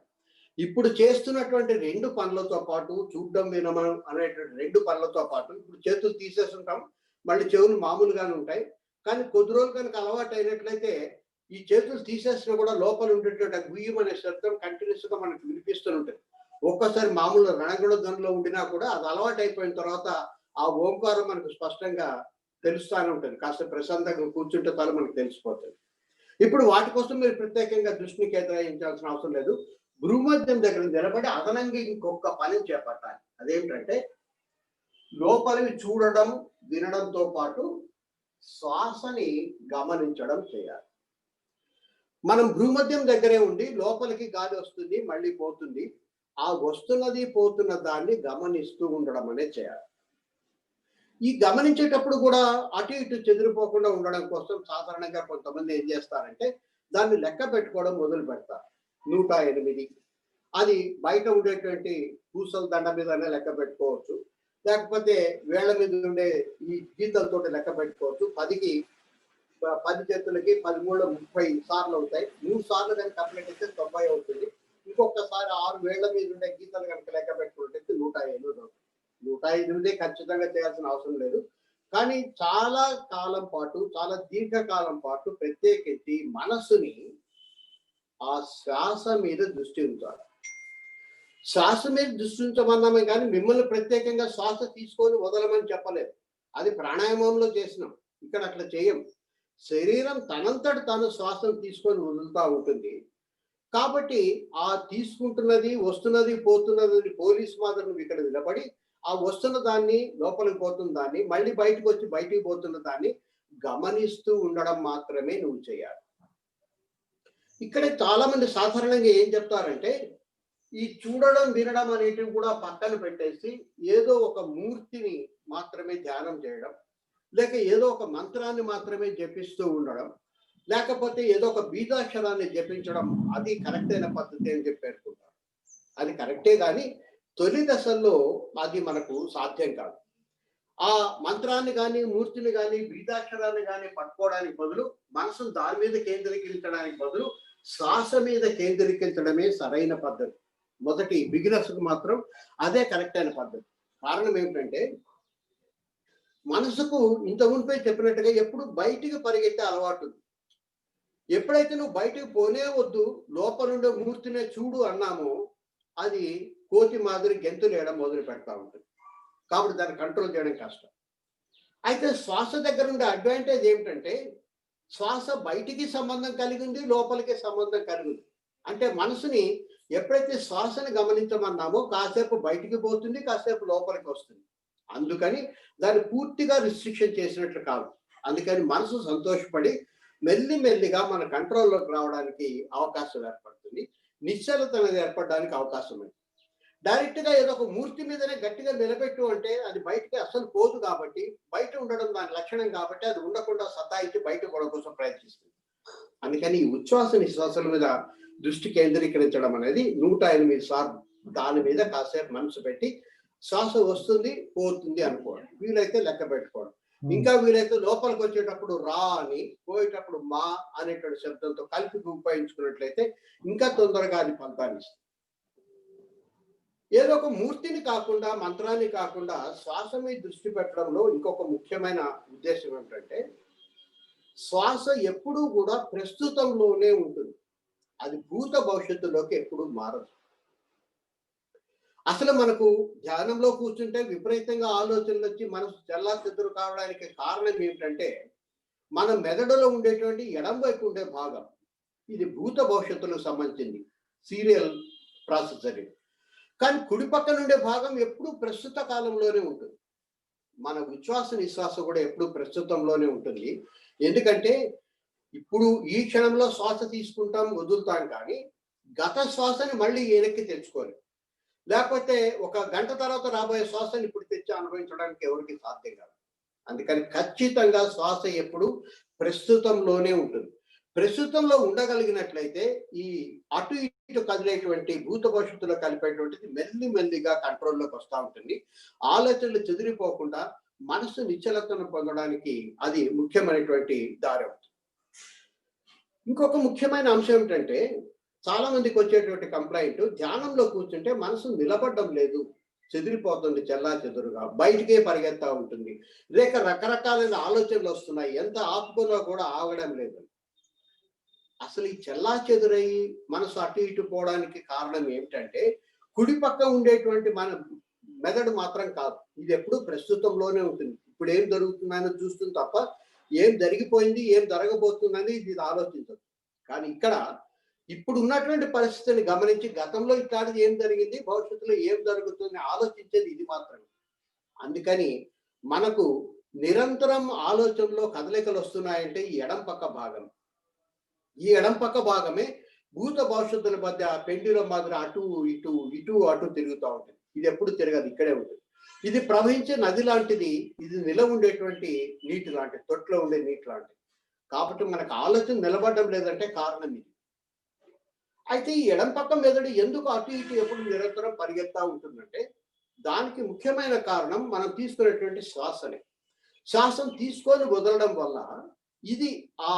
ఇప్పుడు చేస్తున్నటువంటి 2 పనులతో పాటు చూడడం, వినడం అనేటువంటి 2 పనులతో పాటు ఇప్పుడు చేతులు తీసేస్తుంటాం, మళ్ళీ చెవులు మామూలుగానే ఉంటాయి. కానీ కొద్ది రోజులు కనుక అలవాటు అయినట్లయితే ఈ చేతులు తీసేసినా కూడా లోపల ఉండేటువంటి గుయ్యం అనే శబ్దం కంటిన్యూస్ గా మనకు వినిపిస్తూనే ఉంటుంది. ఒక్కసారి మామూలు రణగుణ ధ్వనిలో ఉండినా కూడా అది అలవాటు అయిపోయిన తర్వాత ఆ ఓంకారం మనకు స్పష్టంగా తెలుస్తూనే ఉంటుంది. కాస్త ప్రశాంతంగా కూర్చుంటే చాలు మనకు తెలిసిపోతుంది. ఇప్పుడు వాటి కోసం మీరు ప్రత్యేకంగా దృష్టిని కేంద్రీకరించాల్సిన అవసరం లేదు. భూమధ్యం దగ్గర నిలబడి అదనంగా ఇంకొక పని చేపట్టాలి. అదేంటంటే లోపలివి చూడడం, వినడంతో పాటు శ్వాసని గమనించడం చేయాలి. మనం భూమధ్యం దగ్గరే ఉండి లోపలికి గాలి వస్తుంది, మళ్ళీ పోతుంది. ఆ వస్తున్నది పోతున్న దాన్ని గమనిస్తూ ఉండడం అనేది చేయాలి. ఈ గమనించేటప్పుడు కూడా అటు ఇటు చెదిరిపోకుండా ఉండడం కోసం సాధారణంగా కొంతమంది ఏం చేస్తారంటే దాన్ని లెక్క పెట్టుకోవడం మొదలు పెడతారు. 108 అది బయట ఉండేటువంటి పూసల దండ మీదనే లెక్క పెట్టుకోవచ్చు, లేకపోతే వేళ్ల మీద ఉండే ఈ గీతలతో లెక్క పెట్టుకోవచ్చు. 10 చేతులకి 13 30 సార్లు అవుతాయి. 3 సార్లు కనుక కంప్లీట్ అయితే 90 అవుతుంది. ఇంకొకసారి 6 వేళ్ల మీద ఉండే గీతలు కనుక లెక్క పెట్టుకుంటే 108 అవుతుంది. 108 ఖచ్చితంగా చేయాల్సిన అవసరం లేదు. కానీ చాలా కాలం పాటు, చాలా దీర్ఘకాలం పాటు ప్రత్యేకించి మనసుని ఆ శ్వాస మీద దృష్టి ఉంచాలి. శ్వాస మీద దృష్టి ఉంచమన్నామే కానీ మిమ్మల్ని ప్రత్యేకంగా శ్వాస తీసుకొని వదలమని చెప్పలేదు. అది ప్రాణాయామంలో చేసినాం. ఇక్కడ అట్లా చేయం. శరీరం తనంతట తాను శ్వాసను తీసుకొని వదులుతూ ఉంటుంది. కాబట్టి ఆ తీసుకుంటున్నది, వస్తున్నది, పోతున్నది పోలీస్ మాదిరి నువ్వు ఇక్కడ నిలబడి ఆ వస్తున్న దాన్ని, లోపలికి పోతున్న దాన్ని, మళ్ళీ బయటకు వచ్చి బయటికి పోతున్న దాన్ని గమనిస్తూ ఉండడం మాత్రమే నువ్వు చేయాలి. ఇక్కడ చాలా మంది సాధారణంగా ఏం చెప్తారంటే ఈ చూడడం, వినడం అనేటివి కూడా పక్కన పెట్టేసి ఏదో ఒక మూర్తిని మాత్రమే ధ్యానం చేయడం, లేక ఏదో ఒక మంత్రాన్ని మాత్రమే జపిస్తూ ఉండడం, లేకపోతే ఏదో ఒక బీజాక్షరాన్ని జపించడం అది కరెక్ట్ అయిన పద్ధతి అని చెప్పి పేర్కొంటారు. అది కరెక్టే కానీ తొలి దశల్లో అది మనకు సాధ్యం కాదు. ఆ మంత్రాన్ని కానీ, మూర్తిని కానీ, బీజాక్షరాన్ని కానీ పట్టుకోవడానికి బదులు మనసును దాని మీద కేంద్రీకరించడానికి బదులు శ్వాస మీద కేంద్రీకరించడమే సరైన పద్ధతి. మొదటి బిగినర్స్కు మాత్రం అదే కరెక్ట్ అయిన పద్ధతి. కారణం ఏమిటంటే మనసుకు ఇంత మునిపే చెప్పినట్టుగా ఎప్పుడు బయటికి పరిగెత్తే అలవాటు ఉంది. ఎప్పుడైతే నువ్వు బయటకు పోనే వద్దు, లోపలుండే మూర్తినే చూడు అన్నామో అది కోతి మాదిరి గెంతులు వేయడం మొదలు పెడతా ఉంటుంది. కాబట్టి దాన్ని కంట్రోల్ చేయడం కష్టం. అయితే శ్వాస దగ్గర ఉండే అడ్వాంటేజ్ ఏమిటంటే శ్వాస బయటికి సంబంధం కలిగి ఉంది, లోపలికి సంబంధం కలిగి ఉంది. అంటే మనసుని ఎప్పుడైతే శ్వాసని గమనించమన్నామో కాసేపు బయటికి పోతుంది, కాసేపు లోపలికి వస్తుంది. అందుకని దాన్ని పూర్తిగా రిస్ట్రిక్షన్ చేసినట్లు కాదు. అందుకని మనసు సంతోషపడి మెల్లిమెల్లిగా మన కంట్రోల్లోకి రావడానికి అవకాశం ఏర్పడుతుంది. నిశ్చలత అనేది ఏర్పడడానికి అవకాశం ఉంది. డైరెక్ట్గా ఏదో ఒక మూర్తి మీదనే గట్టిగా నిలబెట్టు అంటే అది బయటకి అసలు పోదు. కాబట్టి బయట ఉండడం దాని లక్షణం కాబట్టి అది ఉండకుండా సతాయించి బయట కూడా కోసం ప్రయత్నిస్తుంది. అందుకని ఈ ఉచ్ఛ్వాస నిశ్వాసాల మీద దృష్టి కేంద్రీకరించడం అనేది 108 సార్లు దాని మీద కాసేపు మనసు పెట్టి శ్వాస వస్తుంది పోతుంది అనుకోవడం, వీలైతే లెక్క పెట్టుకోవడం. ఇంకా వీలైతే లోపలికి వచ్చేటప్పుడు రా అని, పోయేటప్పుడు మా అనేటువంటి శబ్దంతో కలిపి ఉపయోగించుకున్నట్లయితే ఇంకా తొందరగా అది ఫలితాన్ని ఇస్తుంది. ఏదో ఒక మూర్తిని కాకుండా, మంత్రాన్ని కాకుండా శ్వాస మీద దృష్టి పెట్టడంలో ఇంకొక ముఖ్యమైన ఉద్దేశం ఏమిటంటే శ్వాస ఎప్పుడూ కూడా ప్రస్తుతంలోనే ఉంటుంది. అది భూత భవిష్యత్తులోకి ఎప్పుడూ మారదు. అసలు మనకు ధ్యానంలో కూర్చుంటే విపరీతంగా ఆలోచనలు వచ్చి మనసు చెల్లాచెదురు కావడానికి కారణం ఏమిటంటే మన మెదడులో ఉండేటువంటి ఎడం వైపు ఉండే భాగం ఇది భూత భవిష్యత్తులకు సంబంధించింది, సీరియల్ ప్రాసెసర్. కానీ కుడి పక్కన ఉండే భాగం ఎప్పుడూ ప్రస్తుత కాలంలోనే ఉంటుంది. మన ఉచ్ఛ్వాస నిశ్వాస కూడా ఎప్పుడూ ప్రస్తుతంలోనే ఉంటుంది. ఎందుకంటే ఇప్పుడు ఈ క్షణంలో శ్వాస తీసుకుంటాం, వదులుతాం, కానీ గత శ్వాసని మళ్ళీ వెనక్కి తెచ్చుకోవాలి. లేకపోతే ఒక గంట తర్వాత రాబోయే శ్వాసని ఇప్పుడు తెచ్చి అనుభవించడానికి ఎవరికి సాధ్యం కాదు. అందుకని ఖచ్చితంగా శ్వాస ఎప్పుడు ప్రస్తుతంలోనే ఉంటుంది. ప్రస్తుతంలో ఉండగలిగినట్లయితే ఈ అటు ఇటు కదిలేటువంటి భూత భవిష్యత్తులో కలిపేటువంటిది మెల్లిగా కంట్రోల్లోకి వస్తూ ఉంటుంది. ఆలోచనలు చెదిరిపోకుండా మనసు నిశ్చలతను పొందడానికి అది ముఖ్యమైనటువంటి దారి అవుతుంది. ఇంకొక ముఖ్యమైన అంశం ఏమిటంటే చాలా మందికి వచ్చేటువంటి కంప్లైంట్ ధ్యానంలో కూర్చుంటే మనసు నిలబడడం లేదు, చెదిరిపోతుంది, చెల్లా చెదురుగా బయటికే పరిగెత్తా ఉంటుంది, లేక రకరకాలైన ఆలోచనలు వస్తున్నాయి, ఎంత ఆపుకున్నా కూడా ఆగడం లేదు. అసలు ఈ చెల్లా చెదురయ్యి మనసు అటు ఇటు పోవడానికి కారణం ఏమిటంటే కుడి పక్క ఉండేటువంటి మన మెదడు మాత్రం కాదు. ఇది ఎప్పుడు ప్రస్తుతంలోనే ఉంటుంది. ఇప్పుడు ఏం జరుగుతుందని చూస్తుంది తప్ప ఏం జరిగిపోయింది, ఏం జరగబోతుందని ఇది ఆలోచించదు. కానీ ఇక్కడ ఇప్పుడు ఉన్నటువంటి పరిస్థితిని గమనించి గతంలో ఇట్లాంటిది ఏం జరిగింది, భవిష్యత్తులో ఏం జరుగుతుంది ఆలోచించేది ఇది మాత్రమే. అందుకని మనకు నిరంతరం ఆలోచనలో కదలికలు వస్తున్నాయంటే ఈ ఎడం పక్క భాగం. ఈ ఎడం పక్క భాగమే భూత భవిష్యత్తుల మధ్య పెండిలో మాదిరి అటు ఇటు ఇటు అటు తిరుగుతూ ఉంటుంది. ఇది ఎప్పుడు తిరగదు, ఇక్కడే ఉంటుంది. ఇది ప్రవహించే నది లాంటిది, ఇది నిలవ ఉండేటువంటి నీటి లాంటిది, తొట్లో ఉండే నీటి లాంటిది. కాబట్టి మనకు ఆలోచన నిలబడడం లేదంటే కారణం ఇది. అయితే ఈ ఎడం పక్క మెదడు ఎందుకు అటు ఇటు ఎప్పుడు నిరంతరం పరిగెత్తా ఉంటుందంటే దానికి ముఖ్యమైన కారణం మనం తీసుకునేటువంటి శ్వాసనే. శ్వాసం తీసుకొని వదలడం వల్ల ఇది ఆ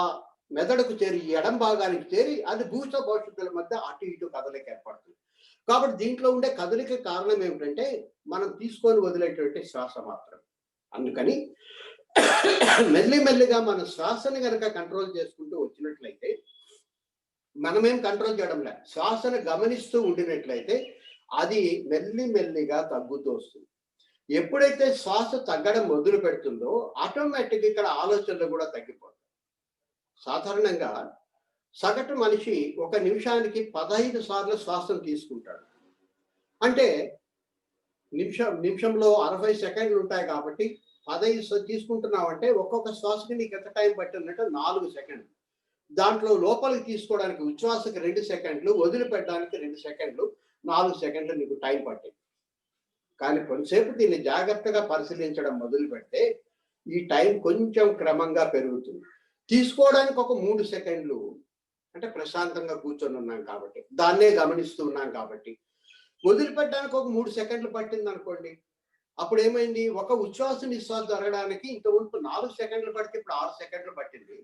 మెదడుకు చేరి ఎడం భాగానికి చేరి అది భూత భవిష్యత్తుల మధ్య అటు ఇటు కదలిక ఏర్పడుతుంది. కాబట్టి దీంట్లో ఉండే కదలిక కారణం ఏమిటంటే మనం తీసుకొని వదిలేటువంటి శ్వాస మాత్రం. అందుకని మెల్లిమెల్లిగా మన శ్వాసని కనుక కంట్రోల్ చేసుకుంటూ వచ్చినట్లయితే, మనమేం కంట్రోల్ చేయడం లేదు, శ్వాసను గమనిస్తూ ఉండినట్లయితే అది మెల్లిమెల్లిగా తగ్గుతూ వస్తుంది. ఎప్పుడైతే శ్వాస తగ్గడం మొదలు పెడుతుందో ఆటోమేటిక్గా ఇక్కడ ఆలోచనలు కూడా తగ్గిపోతాయి. సాధారణంగా సగటు మనిషి 1 నిమిషానికి 15 సార్లు శ్వాసను తీసుకుంటాడు. అంటే నిమిషంలో 60 సెకండ్లు ఉంటాయి కాబట్టి 15 తీసుకుంటున్నావంటే ఒక్కొక్క శ్వాసకి నీకు ఎంత టైం పట్టిందంటే 4 సెకండ్లు. దాంట్లో లోపలికి తీసుకోవడానికి ఉచ్ఛ్వాసకి 2 సెకండ్లు, వదిలిపెట్టడానికి 2 సెకండ్లు, 4 సెకండ్లు నీకు టైం పట్టింది. కానీ కొంతసేపు దీన్ని జాగ్రత్తగా పరిశీలించడం మొదలు పెడితే ఈ టైం కొంచెం క్రమంగా పెరుగుతుంది. తీసుకోవడానికి ఒక 3 సెకండ్లు, అంటే ప్రశాంతంగా కూర్చొని ఉన్నాం కాబట్టి, దాన్నే గమనిస్తూ ఉన్నాం కాబట్టి. వదిలిపెట్టడానికి ఒక 3 సెకండ్లు పట్టింది అనుకోండి, అప్పుడు ఏమైంది, ఒక ఉచ్ఛ్వాస నిశ్వాస జరగడానికి ఇంతవరకు 4 సెకండ్లు పడితే ఇప్పుడు 6 సెకండ్లు పట్టింది.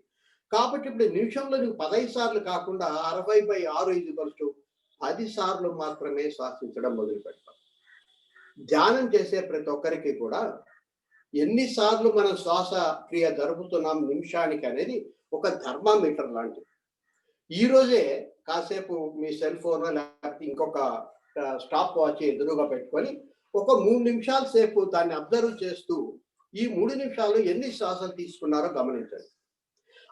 కాబట్టి ఇప్పుడు నిమిషంలో నువ్వు 15 సార్లు కాకుండా 60/6 10 సార్లు మాత్రమే శ్వాసించడం మొదలు పెడతాం. ధ్యానం చేసే ప్రతి ఒక్కరికి కూడా ఎన్నిసార్లు మనం శ్వాస క్రియ జరుపుతున్నాం నిమిషానికి అనేది ఒక థర్మామీటర్ లాంటిది. ఈ రోజే కాసేపు మీ సెల్ ఫోన్ లేకపోతే ఇంకొక స్టాప్ వాచ్ ఎదురుగా పెట్టుకొని ఒక 3 నిమిషాల సేపు దాన్ని అబ్జర్వ్ చేస్తూ ఈ 3 నిమిషాలు ఎన్ని శ్వాసలు తీసుకున్నారో గమనించండి.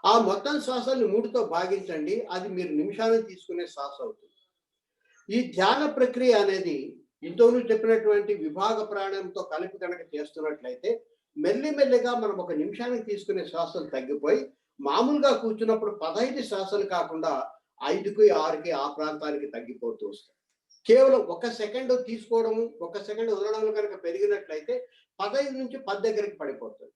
ఆ మొత్తం శ్వాసల్ని 3తో భాగించండి, అది మీరు నిమిషానికి తీసుకునే శ్వాస అవుతుంది. ఈ ధ్యాన ప్రక్రియ అనేది ఇంతోనూ చెప్పినటువంటి విభాగ ప్రాణాయంతో కలిపి కనుక చేస్తున్నట్లయితే మెల్లిమెల్లిగా మనం 1 నిమిషానికి తీసుకునే శ్వాసలు తగ్గిపోయి మామూలుగా కూర్చున్నప్పుడు 15 శ్వాసలు కాకుండా 5కి 6కి ఆ ప్రాంతానికి తగ్గిపోతూ వస్తాయి. కేవలం 1 సెకండ్ తీసుకోవడము 1 సెకండ్ వదలడం కనుక పెరిగినట్లయితే 15 నుంచి 10 దగ్గరికి పడిపోతుంది.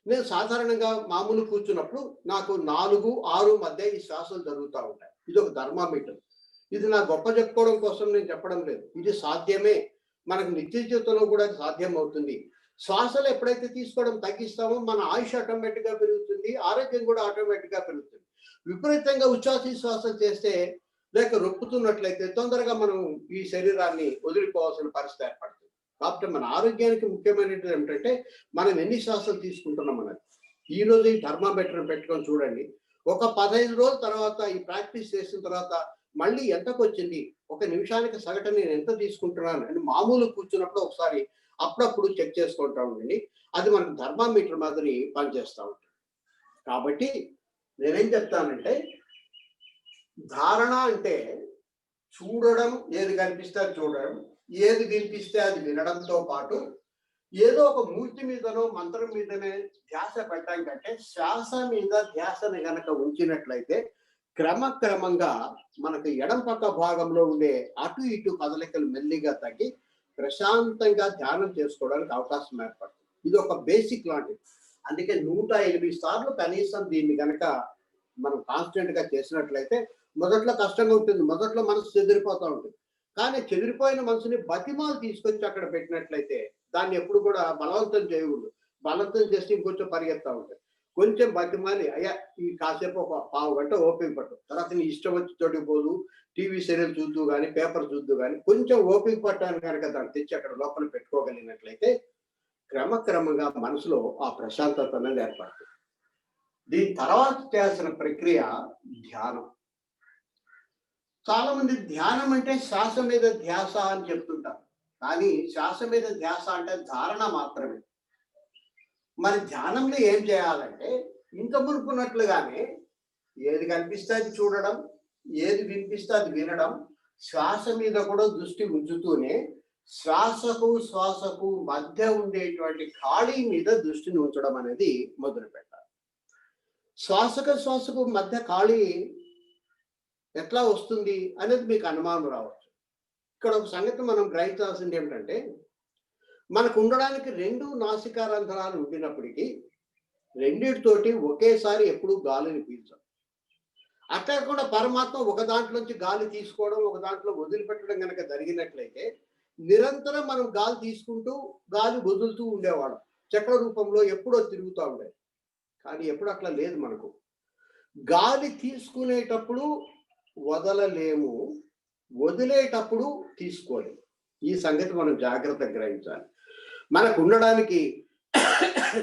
నేను సాధారణంగా మామూలు కూర్చున్నప్పుడు నాకు 4, 6 మధ్య ఈ శ్వాసలు జరుగుతూ ఉంటాయి. ఇది ఒక థర్మామీటర్. ఇది నా గొప్ప చెప్పుకోవడం కోసం నేను చెప్పడం లేదు, ఇది సాధ్యమే, మనకు నిత్య జీవితంలో కూడా సాధ్యం అవుతుంది. శ్వాసలు ఎప్పుడైతే తీసుకోవడం తగ్గిస్తామో మన ఆయుష్ ఆటోమేటిక్గా పెరుగుతుంది, ఆరోగ్యం కూడా ఆటోమేటిక్గా పెరుగుతుంది. విపరీతంగా శ్వాసలు చేస్తే లేక రొప్పుతున్నట్లయితే తొందరగా మనం ఈ శరీరాన్ని వదిలిపోవాల్సిన పరిస్థితి ఏర్పడుతుంది. కాబట్టి మన ఆరోగ్యానికి ముఖ్యమైనది ఏమిటంటే మనం ఎన్ని శ్వాసలు తీసుకుంటున్నాం అన్నది. ఈ రోజు ఈ థర్మామీటర్ పెట్టుకొని చూడండి, ఒక 15 రోజుల తర్వాత ఈ ప్రాక్టీస్ చేసిన తర్వాత మళ్ళీ ఎంతకు వచ్చింది, 1 నిమిషానికి సగటు నేను ఎంత తీసుకుంటున్నాను అని మామూలు కూర్చున్నప్పుడు ఒకసారి అప్పుడప్పుడు చెక్ చేసుకుంటా ఉండండి. అది మనకు థర్మామీటర్ మాదిరి పనిచేస్తూ ఉంటుంది. కాబట్టి నేనేం చెప్తానంటే ధారణ అంటే చూడడం, ఏది కనిపిస్తే అది చూడడం, ఏది వినిపిస్తే అది వినడంతో పాటు ఏదో ఒక మూర్తి మీదనో మంత్రం మీదనే ధ్యాస పెట్టడం కంటే శ్వాస మీద ధ్యాసని గనక ఉంచినట్లయితే క్రమక్రమంగా మనకు ఎడం పక్క భాగంలో ఉండే అటు ఇటు కదలికలు మెల్లిగా తగ్గి ప్రశాంతంగా ధ్యానం చేసుకోవడానికి అవకాశం ఏర్పడుతుంది. ఇది ఒక బేసిక్ లాంటిది. అందుకే 108 సార్లు కనీసం దీన్ని కనుక మనం కాన్స్టెంట్ గా చేసినట్లయితే మొదట్లో కష్టంగా ఉంటుంది, మొదట్లో మనసు చెదిరిపోతూ ఉంటుంది. కానీ చెదిరిపోయిన మనసుని బతిమాలు తీసుకొచ్చి అక్కడ పెట్టినట్లయితే దాన్ని ఎప్పుడు కూడా బలవంతం చేయకూడదు. బలవంతం చేస్తే ఇంకొంచెం పరిగెత్తా ఉంటుంది. కొంచెం బతిమాలి, అయ్యా ఈ కాసేపు ఒక పావు గంట ఓపిక పట్టు, తర్వాత నీ ఇష్టం వచ్చి చోటుకు పోదు, టీవీ సీరియల్ చూద్దు కానీ పేపర్ చూద్దు కానీ కొంచెం ఓపిక పట్టడానికి కనుక దాన్ని తెచ్చి అక్కడ లోపల పెట్టుకోగలిగినట్లయితే క్రమక్రమంగా మనసులో ఆ ప్రశాంతత అనేది ఏర్పడుతుంది. దీని తర్వాత చేయాల్సిన ప్రక్రియ ధ్యానం. చాలా మంది ధ్యానం అంటే శ్వాస మీద ధ్యాస అని చెప్తుంటారు, కానీ శ్వాస మీద ధ్యాస అంటే ధారణ మాత్రమే. మరి ధ్యానంలో ఏం చేయాలంటే ఇంత మునుపున్నట్లుగానే ఏది కనిపిస్తే అది చూడడం, ఏది వినిపిస్తే అది వినడం, శ్వాస మీద కూడా దృష్టి ఉంచుతూనే శ్వాసకు శ్వాసకు మధ్య ఉండేటువంటి ఖాళీ మీద దృష్టిని ఉంచడం అనేది మొదలు పెట్టాలి. శ్వాసకు మధ్య ఖాళీ ఎట్లా వస్తుంది అనేది మీకు అనుమానం రావచ్చు. ఇక్కడ ఒక సంగతి మనం గ్రహించాల్సింది ఏమిటంటే, మనకు ఉండడానికి 2 నాసికా రంధ్రాలు ఉండినప్పటికీ రెండిటితోటి ఒకేసారి ఎప్పుడూ గాలిని పీల్చం. అట్లా కాకుండా పరమాత్మ ఒక దాంట్లోంచి గాలి తీసుకోవడం, ఒక దాంట్లో వదిలిపెట్టడం కనుక జరిగినట్లయితే నిరంతరం మనం గాలి తీసుకుంటూ గాలి వదులుతూ ఉండేవాళ్ళం. చక్ర రూపంలో ఎప్పుడో తిరుగుతూ ఉండేది. కానీ ఎప్పుడు అట్లా లేదు. మనకు గాలి తీసుకునేటప్పుడు వదలలేము, వదిలేటప్పుడు తీసుకోలేము. ఈ సంగతి మనం జాగ్రత్తగా గ్రహించాలి. మనకు ఉండడానికి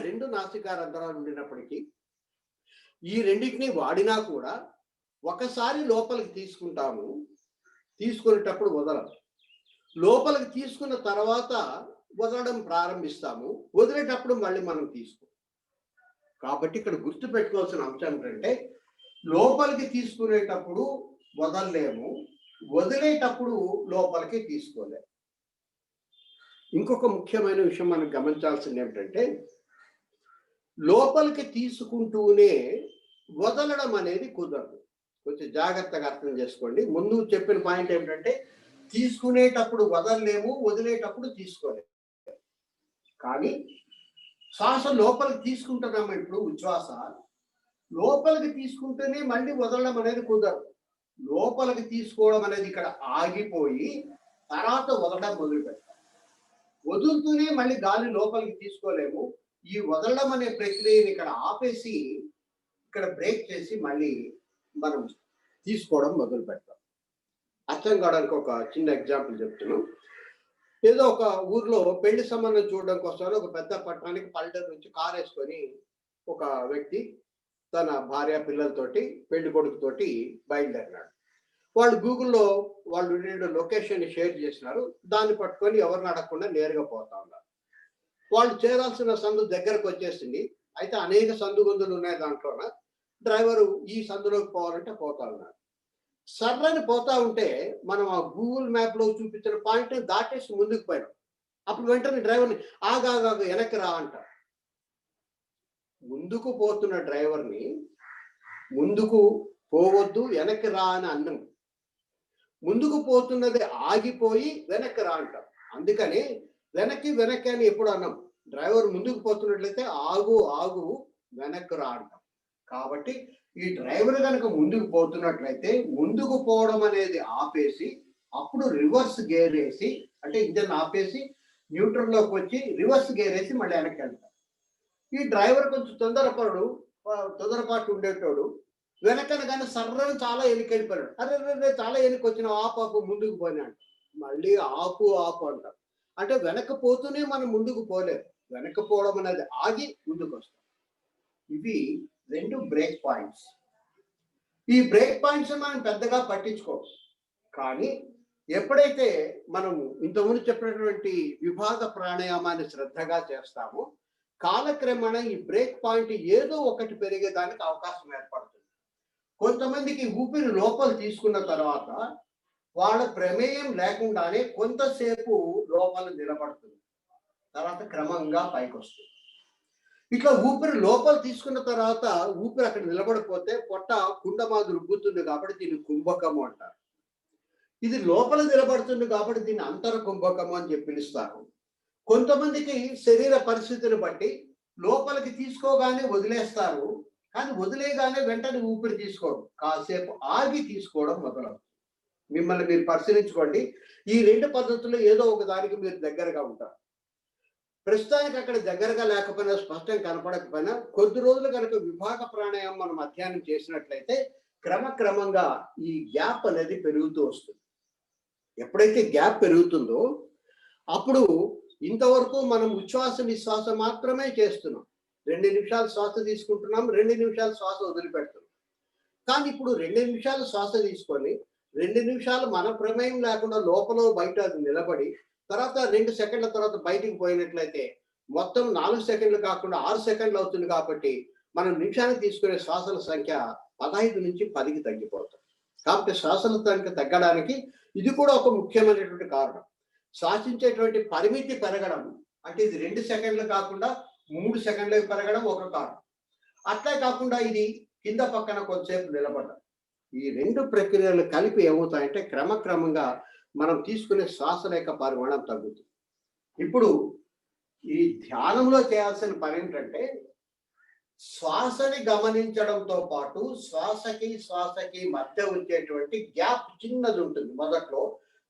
2 నాసికా రంధ్రాలు ఉండినప్పటికీ ఈ రెండింటిని వాడినా కూడా ఒకసారి లోపలికి తీసుకుంటాము, తీసుకునేటప్పుడు వదలం. లోపలికి తీసుకున్న తర్వాత వదలడం ప్రారంభిస్తాము, వదిలేటప్పుడు మళ్ళీ మనం తీసుకో. కాబట్టి ఇక్కడ గుర్తు పెట్టుకోవాల్సిన అంశం ఏంటంటే, లోపలికి తీసుకునేటప్పుడు వదలలేము, వదిలేటప్పుడు లోపలికి తీసుకోలేము. ఇంకొక ముఖ్యమైన విషయం మనం గమనించాల్సింది ఏమిటంటే, లోపలికి తీసుకుంటూనే వదలడం అనేది కుదరదు. కొంచెం జాగ్రత్తగా అర్థం చేసుకోండి. ముందు చెప్పిన పాయింట్ ఏమిటంటే, తీసుకునేటప్పుడు వదలలేము, వదిలేటప్పుడు తీసుకోలేము. కానీ శ్వాస లోపలికి తీసుకుంటున్నాము. ఇప్పుడు ఉచ్ఛ్వాస లోపలికి తీసుకుంటేనే మళ్ళీ వదలడం అనేది కుదరదు. లోపలికి తీసుకోవడం అనేది ఇక్కడ ఆగిపోయి తర్వాత వదలడం మొదలు పెట్టాలి. వదులుతూనే మళ్ళీ గాలి లోపలికి తీసుకోలేము. ఈ వదలడం అనే ప్రక్రియని ఇక్కడ ఆపేసి ఇక్కడ బ్రేక్ చేసి మళ్ళీ మనం తీసుకోవడం మొదలు పెడతాం. అర్థం కావడానికి ఒక చిన్న ఎగ్జాంపుల్ చెప్తున్నాం. ఏదో ఒక ఊర్లో పెళ్లి సంబంధం చూడడం కోసం ఒక పెద్ద పట్టణానికి పల్లెటూరు నుంచి కారు వేసుకొని ఒక వ్యక్తి తన భార్య పిల్లలతోటి పెళ్లి కొడుకుతోటి బయలుదేరినాడు. వాళ్ళు గూగుల్లో వాళ్ళు లొకేషన్ షేర్ చేసినారు. దాన్ని పట్టుకొని ఎవరిని అడగకుండా నేరుగా పోతా ఉన్నారు. వాళ్ళు చేరాల్సిన సందు దగ్గరకు వచ్చేసింది. అయితే అనేక సందు గొంతులు ఉన్నాయి. దాంట్లోన డ్రైవరు ఈ సందులోకి పోవాలంటే పోతా ఉన్నారు. సర్రని పోతా ఉంటే మనం ఆ గూగుల్ మ్యాప్ లో చూపించిన పాయింట్ దాటేసి ముందుకు పోయినాం. అప్పుడు వెంటనే డ్రైవర్ని ఆగా వెనక్కి రా అంటారు. ముందుకు పోతున్న డ్రైవర్ని ముందుకు పోవద్దు, వెనక్కి రా అని అన్నం. ముందుకు పోతున్నది ఆగిపోయి వెనక్కి రా అంటాం. అందుకని వెనక్కి అని ఎప్పుడు అన్నాం. డ్రైవర్ ముందుకు పోతున్నట్లయితే ఆగు వెనక్కి రా అంటాం. కాబట్టి ఈ డ్రైవర్ కనుక ముందుకు పోతున్నట్లయితే ముందుకు పోవడం అనేది ఆపేసి అప్పుడు రివర్స్ గేర్ వేసి, అంటే ఇంజన్ ఆపేసి న్యూట్రల్లోకి వచ్చి రివర్స్ గేర్ వేసి మళ్ళీ వెనక్కి వెళ్తాం. ఈ డ్రైవర్ కొంచెం తొందరపాటు ఉండేటోడు వెనకన కానీ సర్రని చాలా వెళ్ళిపోయాడు. అరే చాలా వచ్చిన ఆపు ముందుకు పోయినాడు. మళ్ళీ ఆపు అంటాం. అంటే వెనక్కి పోతూనే మనం ముందుకు పోలేదు. వెనక్కి పోవడం అనేది ఆగి ముందుకు వస్తాం. ఇవి 2 బ్రేక్ పాయింట్స్. ఈ బ్రేక్ పాయింట్స్ మనం పెద్దగా పట్టించుకోం. కానీ ఎప్పుడైతే మనము ఇంతకుముందు చెప్పినటువంటి విభాగ ప్రాణాయామాన్ని శ్రద్ధగా చేస్తామో కాలక్రమేణా ఈ బ్రేక్ పాయింట్ ఏదో ఒకటి పెరిగేదానికి అవకాశం ఏర్పడుతుంది. కొంతమందికి ఊపిరి లోపల తీసుకున్న తర్వాత వాళ్ళ ప్రమేయం లేకుండానే కొంతసేపు లోపల నిలబడుతుంది, తర్వాత క్రమంగా పైకి వస్తుంది. ఇట్లా ఊపిరి లోపల తీసుకున్న తర్వాత ఊపిరి అక్కడ నిలబడిపోతే పొట్ట కుండమాదు రుబ్బుతుంది కాబట్టి దీన్ని కుంభకము అంటారు. ఇది లోపల నిలబడుతుంది కాబట్టి దీన్ని అంతర కుంభకము అని చెప్పి పిలుస్తారు. కొంతమందికి శరీర పరిస్థితిని బట్టి లోపలికి తీసుకోగానే వదిలేస్తారు, కానీ వదిలేగానే వెంటనే ఊపిరి తీసుకోవడం, కాసేపు ఆగి తీసుకోవడం మొదలవుతుంది. మిమ్మల్ని మీరు పరిశీలించుకోండి. ఈ 2 పద్ధతుల్లో ఏదో ఒక దానికి మీరు దగ్గరగా ఉంటారు. ప్రస్తుతానికి అక్కడ దగ్గరగా లేకపోయినా, స్పష్టంగా కనపడకపోయినా కొద్ది రోజులు కనుక విభాగ ప్రాణాయామం మనం అధ్యయనం చేసినట్లయితే క్రమక్రమంగా ఈ గ్యాప్ అనేది పెరుగుతూ వస్తుంది. ఎప్పుడైతే గ్యాప్ పెరుగుతుందో అప్పుడు ఇంతవరకు మనం ఉచ్ఛ్వాస నిశ్వాస మాత్రమే చేస్తున్నాం. 2 నిమిషాలు శ్వాస తీసుకుంటున్నాం, 2 నిమిషాలు శ్వాస వదిలిపెడుతున్నాం. కానీ ఇప్పుడు 2 నిమిషాలు శ్వాస తీసుకొని 2 నిమిషాలు మన ప్రమేయం లేకుండా లోపల బయట అది నిలబడి తర్వాత 2 సెకండ్ల తర్వాత బయటికి పోయినట్లయితే మొత్తం 4 సెకండ్లు కాకుండా 6 సెకండ్లు అవుతుంది. కాబట్టి మనం నిమిషానికి తీసుకునే శ్వాసల సంఖ్య 15 నుంచి 10కి తగ్గిపోతుంది. కాబట్టి శ్వాసల సంఖ్య తగ్గడానికి ఇది కూడా ఒక ముఖ్యమైనటువంటి కారణం. శ్వాసించేటువంటి పరిమితి పెరగడం, అంటే ఇది 2 సెకండ్లు కాకుండా 3 సెకండ్లకు పెరగడం ఒక కారణం. అట్లే కాకుండా ఇది కింద పక్కన కొంతసేపు నిలబడడం. ఈ 2 ప్రక్రియలు కలిపి ఏమవుతాయంటే క్రమక్రమంగా మనం తీసుకునే శ్వాసల యొక్క పరిమాణం తగ్గుతుంది. ఇప్పుడు ఈ ధ్యానంలో చేయాల్సిన పని ఏంటంటే శ్వాసని గమనించడంతో పాటు శ్వాసకి మధ్య వచ్చేటువంటి గ్యాప్ చిన్నది ఉంటుంది మొదట్లో.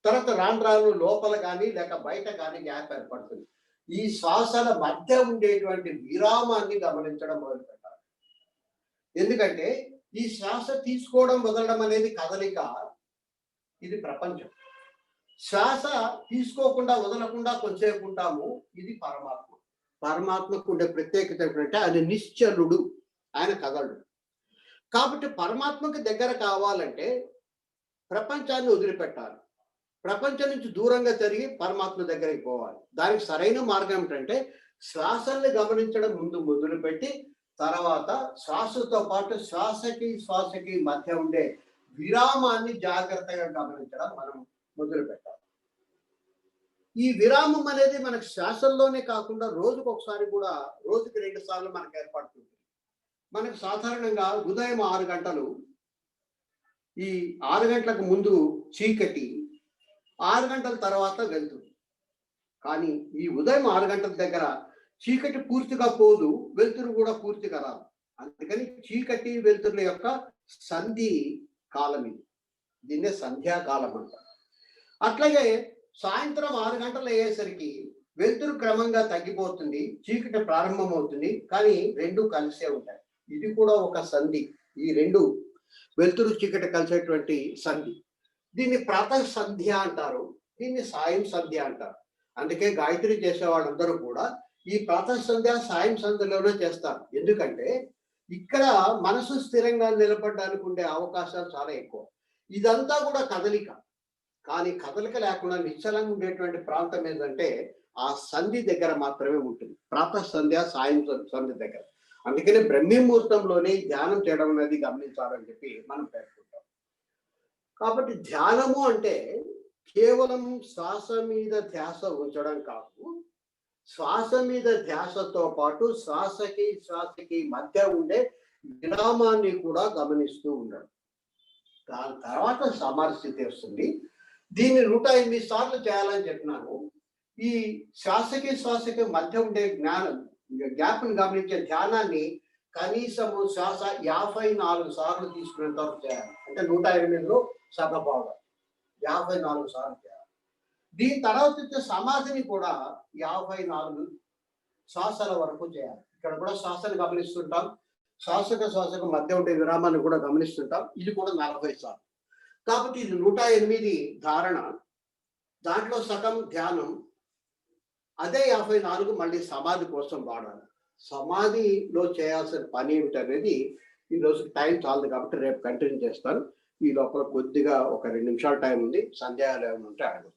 తర్వాత రాను రాను లోపల కానీ లేక బయట కానీ గ్యాప్ ఏర్పడుతుంది. ఈ శ్వాసల మధ్య ఉండేటువంటి విరామాన్ని గమనించడం మొదలుపెట్టాలి. ఎందుకంటే ఈ శ్వాస తీసుకోవడం వదలడం అనేది కదలిక, ఇది ప్రపంచం. శ్వాస తీసుకోకుండా వదలకుండా కొంచెంసేపు ఉంటాము, ఇది పరమాత్మ. పరమాత్మకు ఉండే ప్రత్యేకత ఏంటంటే ఆయన నిశ్చలుడు, ఆయన కదలడు. కాబట్టి పరమాత్మకు దగ్గర కావాలంటే ప్రపంచాన్ని వదిలిపెట్టాలి, ప్రపంచం నుంచి దూరంగా జరిగి పరమాత్మ దగ్గరికి పోవాలి. దానికి సరైన మార్గం ఏంటంటే శ్వాసల్ని గమనించడం ముందు మొదలుపెట్టి తర్వాత శ్వాసతో పాటు శ్వాసకి మధ్య ఉండే విరామాన్ని జాగ్రత్తగా గమనించడం మనం మొదలు పెట్టాలి. ఈ విరామం అనేది మనకు శ్వాసల్లోనే కాకుండా రోజుకు ఒకసారి కూడా, రోజుకి 2 సార్లు మనకు ఏర్పడుతుంది. మనకు సాధారణంగా ఉదయం 6 గంటలు, ఈ 6 గంటలకు ముందు చీకటి, 6 గంటల తర్వాత వెలుతురు. కానీ ఈ ఉదయం 6 గంటల దగ్గర చీకటి పూర్తిగా పోదు, వెలుతురు కూడా పూర్తిగా రాదు. అందుకని చీకటి వెలుతురుల యొక్క సంధి కాలం ఇది. దీన్నే సంధ్యాకాలం అంటారు. అట్లాగే సాయంత్రం 6 గంటలు అయ్యేసరికి వెలుతురు క్రమంగా తగ్గిపోతుంది, చీకటి ప్రారంభమవుతుంది. కానీ 2 కలిసే ఉంటాయి. ఇది కూడా ఒక సంధి. ఈ 2 వెలుతురు చీకటి కలిసేటువంటి సంధి, దీన్ని ప్రాతః సంధ్య అంటారు, దీన్ని సాయం సంధ్య అంటారు. అందుకే గాయత్రి చేసే వాళ్ళందరూ కూడా ఈ ప్రాతః సంధ్య సాయం సంధ్యలోనే చేస్తారు. ఎందుకంటే ఇక్కడ మనసు స్థిరంగా నిలబడడానికి ఉండే అవకాశాలు చాలా ఎక్కువ. ఇదంతా కూడా కదలిక. కానీ కదలిక లేకుండా నిశ్చలంగా ఉండేటువంటి ప్రాంతం ఏంటంటే ఆ సంధి దగ్గర మాత్రమే ఉంటుంది, ప్రాతః సంధ్య సాయం సంధ్య దగ్గర. అందుకనే బ్రహ్మీ ముహూర్తంలోనే ధ్యానం చేయడం అనేది గమనించాలని చెప్పి మనం పేర్కొంటాం. కాబట్టి ధ్యానము అంటే కేవలం శ్వాస మీద ధ్యాస ఉంచడం కాదు, శ్వాస మీద ధ్యాసతో పాటు శ్వాసకి మధ్య ఉండే విరామాన్ని కూడా గమనిస్తూ ఉండడం. దాని తర్వాత సమాధి స్థితి వస్తుంది. దీన్ని 108 సార్లు చేయాలని చెప్పినాను. ఈ శ్వాసకి మధ్య ఉండే గ్యాప్ని గమనించే ధ్యానాన్ని కనీసము శ్వాస 54 సార్లు తీసుకునేంత వరకు చేయాలి. అంటే 108లో సగభాగం 54 సార్లు చేయాలి. దీని తర్వాత వచ్చే సమాధిని కూడా 54 శ్వాసల వరకు చేయాలి. ఇక్కడ కూడా శ్వాసను గమనిస్తుంటాం, శ్వాసకు మధ్య ఉండే విరామాన్ని కూడా గమనిస్తుంటాం. ఇది కూడా 40 సార్లు. కాబట్టి ఇది 108 ధారణ, దాంట్లో సగం ధ్యానం, అదే 54 మళ్ళీ సమాధి కోసం వాడాలి. సమాధిలో చేయాల్సిన పని ఏమిటనేది ఈరోజు టైం చాలదు కాబట్టి రేపు కంటిన్యూ చేస్తాను. ఈ లోపల కొద్దిగా ఒక 2 నిమిషాల టైం ఉంది, సందేహాలు ఏమైనా ఉంటే అడగచ్చు.